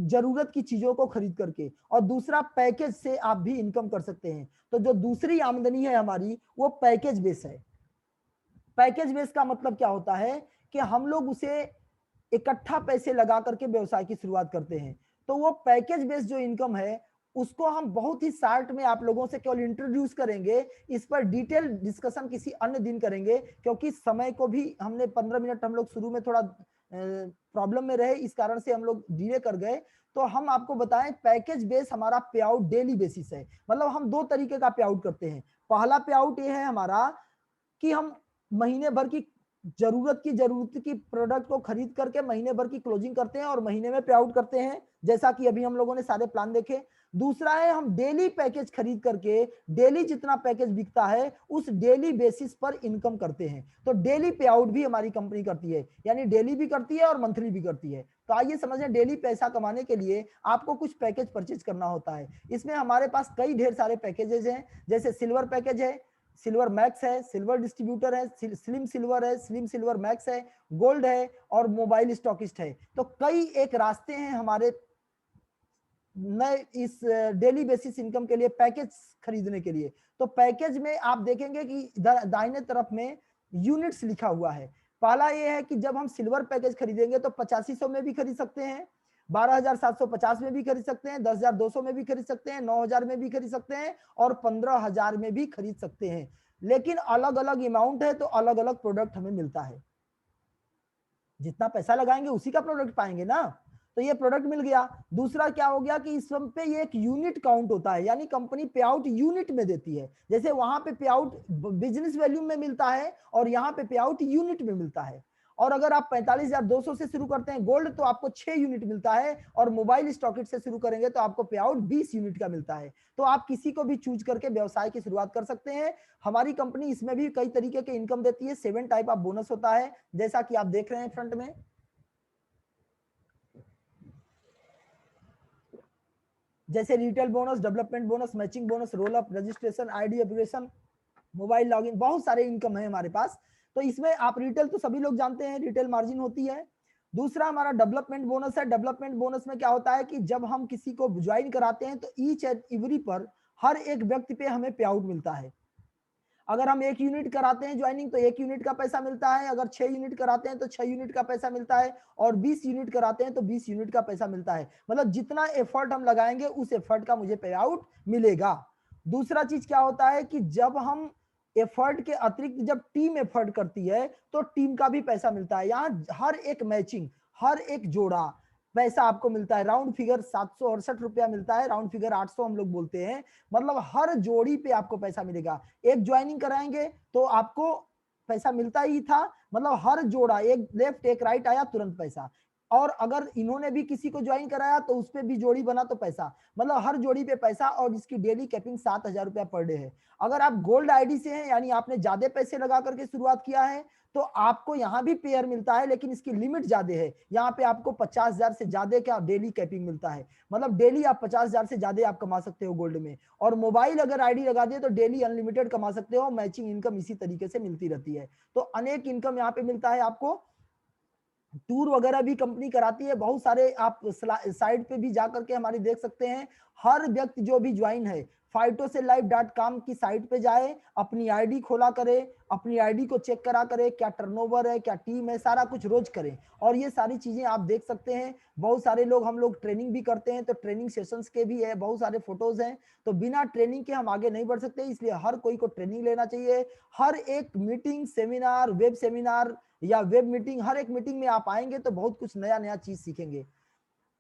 जरूरत की चीजों को खरीद करके, और दूसरा पैकेज से आप भी इनकम कर सकते हैं। तो जो दूसरी आमदनी है हमारी वो पैकेज बेस है। पैकेज बेस का मतलब क्या होता है कि हम लोग उसे इकट्ठा पैसे लगा करके व्यवसाय की शुरुआत करते हैं। तो वो पैकेज बेस्ड जो इनकम है उसको हम बहुत ही शार्ट में आप लोगों से केवल इंट्रोड्यूस करेंगे। इस पर डिटेल डिस्कशन किसी अन्य दिन करेंगे, क्योंकि समय को भी हमने 15 मिनट हम लोग शुरू में थोड़ा प्रॉब्लम में रहे, इस कारण से हम लोग डिले कर गए। तो हम आपको बताएं, पैकेज बेस हमारा पे आउट डेली बेसिस है। मतलब हम दो तरीके का पे आउट करते हैं। पहला पे आउट ये है हमारा कि हम महीने भर की जरूरत की प्रोडक्ट को खरीद करके महीने भर की क्लोजिंग करते हैं और महीने में पे आउट करते हैं, जैसा कि अभी हम लोगों ने सारे प्लान देखे। दूसरा है हम डेली पैकेज खरीद करके डेली जितना पैकेज बिकता है उस डेली बेसिस पर इनकम करते हैं। तो डेली पे आउट भी हमारी कंपनी करती है, यानी डेली भी करती है और मंथली भी करती है। तो आइए समझें, डेली पैसा कमाने के लिए आपको कुछ पैकेज परचेज करना होता है। इसमें हमारे पास कई ढेर सारे पैकेजेस हैं, जैसे सिल्वर पैकेज है, सिल्वर मैक्स है, सिल्वर डिस्ट्रीब्यूटर है, स्लिम सिल्वर है, स्लिम सिल्वर मैक्स है, गोल्ड है और मोबाइल स्टॉकिस्ट है। तो कई एक रास्ते हैं हमारे नए इस डेली बेसिस इनकम के लिए पैकेज खरीदने के लिए। तो पैकेज में आप देखेंगे कि दाहिने तरफ में यूनिट्स लिखा हुआ है। पहला ये है कि जब हम सिल्वर पैकेज खरीदेंगे तो 8500 में भी खरीद सकते हैं, 12750 में भी खरीद सकते हैं, 10200 में भी खरीद सकते हैं, 9000 में भी खरीद सकते हैं और 15000 में भी खरीद सकते हैं। लेकिन अलग अलग अमाउंट है तो अलग अलग प्रोडक्ट हमें मिलता है। जितना पैसा लगाएंगे उसी का प्रोडक्ट पाएंगे ना। तो ये प्रोडक्ट मिल गया। दूसरा क्या हो गया कि इस पे ये एक यूनिट काउंट होता है, यानी कंपनी पे आउट यूनिट में देती है। जैसे वहां पे आउट बिजनेस वैल्यू में मिलता है और यहाँ पे आउट यूनिट में मिलता है। और अगर आप 45,200 से शुरू करते हैं गोल्ड तो आपको 6 यूनिट मिलता है, और मोबाइल स्टॉकेट से शुरू करेंगे तो आपको पे आउट 20 यूनिट का मिलता है। तो आप किसी को भी चूज करके व्यवसाय की शुरुआत कर सकते हैं। हमारी कंपनी इसमें भी कई तरीके के इनकम देती है। 7 टाइप ऑफ बोनस होता है, जैसा कि आप देख रहे हैं फ्रंट में। जैसे retail bonus, development bonus, matching bonus, roll up, registration, ID upgradation, mobile login, बहुत सारे इनकम है हमारे पास। तो इसमें आप रिटेल तो सभी लोग जानते हैं, रिटेल मार्जिन होती है। दूसरा हमारा डेवलपमेंट बोनस है। डेवलपमेंट बोनस में क्या होता है कि जब हम किसी को ज्वाइन कराते हैं तो ईच एंड एवरी पर हर एक व्यक्ति पे हमें पे आउट मिलता है। अगर हम 1 यूनिट कराते हैं ज्वाइनिंग तो 1 यूनिट का पैसा मिलता है, अगर 6 यूनिट कराते हैं तो 6 यूनिट का पैसा मिलता है, और 20 यूनिट कराते हैं तो 20 यूनिट का पैसा मिलता है। मतलब जितना एफर्ट हम लगाएंगे उस एफर्ट का मुझे पे आउट मिलेगा। दूसरा चीज क्या होता है कि जब हम एफर्ट के अतिरिक्त जब टीम एफर्ट करती है तो टीम का भी पैसा मिलता है। यहाँ हर एक मैचिंग, हर एक जोड़ा पैसा आपको मिलता है। राउंड फिगर 768 रुपया मिलता है, राउंड फिगर 800 हम लोग बोलते हैं। मतलब हर जोड़ी पे आपको पैसा मिलेगा। एक ज्वाइनिंग कराएंगे तो आपको पैसा मिलता ही था, मतलब हर जोड़ा एक लेफ्ट एक राइट आया तुरंत पैसा। और अगर इन्होंने भी किसी को ज्वाइन कराया तो उस पर भी जोड़ी बना तो पैसा, मतलब हर जोड़ी पे पैसा। और इसकी डेली कैपिंग 7,000 रुपया पर डे है। अगर आप गोल्ड आईडी से हैं, यानी आपने ज्यादा पैसे लगा करके शुरुआत किया है, तो आपको यहाँ भी पेयर मिलता है, लेकिन इसकी लिमिट ज्यादा है। यहाँ पे आपको 50,000 से ज्यादा क्या डेली कैपिंग मिलता है, मतलब डेली आप 50,000 से ज्यादा आप कमा सकते हो गोल्ड में। और मोबाइल अगर आईडी लगा दिए तो डेली अनलिमिटेड कमा सकते हो। मैचिंग इनकम इसी तरीके से मिलती रहती है। तो अनेक इनकम यहाँ पे मिलता है आपको। टूर वगैरह भी कंपनी कराती है बहुत सारे, आप साइट पे भी जाकर के हमारी देख सकते हैं। हर व्यक्ति जो भी ज्वाइन है phytoselife.com की साइट पे जाए, अपनी आईडी खोला करे, अपनी आईडी को चेक करा करे, क्या टर्नओवर है, क्या टीम है, सारा कुछ रोज करें। और ये सारी चीजें आप देख सकते हैं। बहुत सारे लोग, हम लोग ट्रेनिंग भी करते हैं, तो ट्रेनिंग सेशंस के भी है, बहुत सारे फोटोज हैं। तो बिना ट्रेनिंग के हम आगे नहीं बढ़ सकते, इसलिए हर कोई को ट्रेनिंग लेना चाहिए। हर एक मीटिंग, सेमिनार, वेब सेमिनार या वेब मीटिंग, हर एक मीटिंग में आप आएंगे तो बहुत कुछ नया नया चीज सीखेंगे।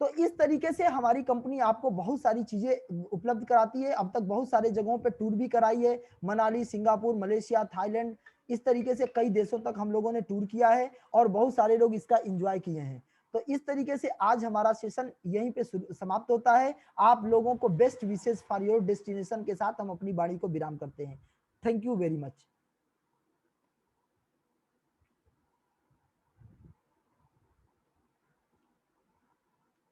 तो इस तरीके से हमारी कंपनी आपको बहुत सारी चीजें उपलब्ध कराती है। अब तक बहुत सारे जगहों पे टूर भी कराई है, मनाली, सिंगापुर, मलेशिया, थाईलैंड, इस तरीके से कई देशों तक हम लोगों ने टूर किया है और बहुत सारे लोग इसका एंजॉय किए हैं। तो इस तरीके से आज हमारा सेशन यहीं पे समाप्त होता है। आप लोगों को best wishes for your destination के साथ हम अपनी वाणी को विराम करते हैं। Thank you very much.